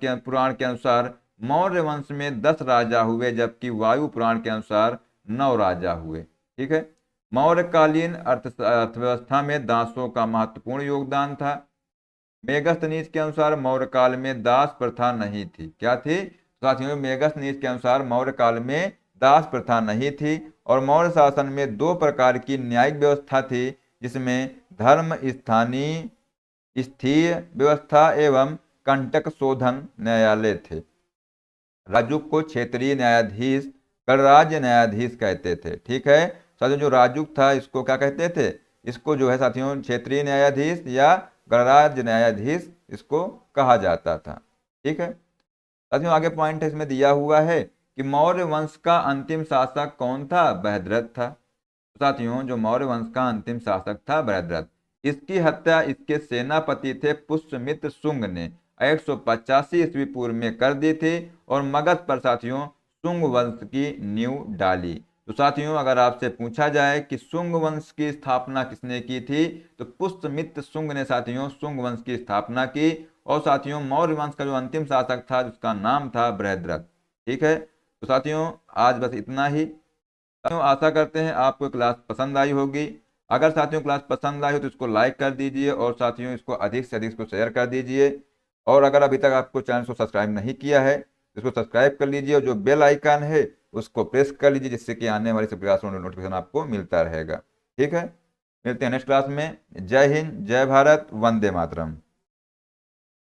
[SPEAKER 1] के अनुसार मौर्य वंश में 10 राजा हुए, जबकि वायु पुराण के अनुसार 9 राजा हुए। ठीक है, मौर्यकालीन अर्थव्यवस्था में दासों का महत्वपूर्ण योगदान था। मेगास्थनीज के अनुसार मौर्य काल में दास प्रथा नहीं थी। क्या थी साथियों? मेगास्थनीज के अनुसार मौर्य काल में दास प्रथा नहीं थी, और मौर्य शासन में 2 प्रकार की न्यायिक व्यवस्था थी, जिसमें धर्म स्थानीय स्थीय व्यवस्था एवं कंटक शोधन न्यायालय थे। राजुक को क्षेत्रीय न्यायाधीश, गणराज्य न्यायाधीश कहते थे। ठीक है, साथियों जो राजुक था इसको क्या कहते थे? इसको जो है साथियों क्षेत्रीय न्यायाधीश या गणराज्य न्यायाधीश इसको कहा जाता था। ठीक है, साथियों आगे पॉइंट इसमें दिया हुआ है कि मौर्य वंश का अंतिम शासक कौन था? बृहद्रथ था। साथियों जो मौर्य वंश का अंतिम शासक था बृहद्रथ, इसकी हत्या इसके सेनापति थे पुष्यमित्र शुंग ने 185 ईस्वी पूर्व में कर दी थी, और मगध पर साथियों शुंग वंश की नींव डाली। तो साथियों अगर आपसे पूछा जाए कि शुंग वंश की स्थापना किसने की थी, तो पुष्यमित्र शुंग ने साथियों शुंग वंश की स्थापना की। और साथियों मौर्य वंश का जो अंतिम शासक था जिसका नाम था बृहद्रथ। ठीक है, तो साथियों आज बस इतना ही। साथियों आशा करते हैं आपको क्लास पसंद आई होगी। अगर साथियों क्लास पसंद आई हो तो इसको लाइक कर दीजिए, और साथियों इसको अधिक से अधिक इसको शेयर कर दीजिए। और अगर अभी तक आपको चैनल को सब्सक्राइब नहीं किया है तो इसको सब्सक्राइब कर लीजिए, और जो बेल आइकन है उसको प्रेस कर लीजिए, जिससे कि आने वाली सब क्लासों का नोटिफिकेशन आपको मिलता रहेगा। ठीक है, मिलते हैं नेक्स्ट क्लास में। जय हिंद, जय भारत, वंदे मातरम।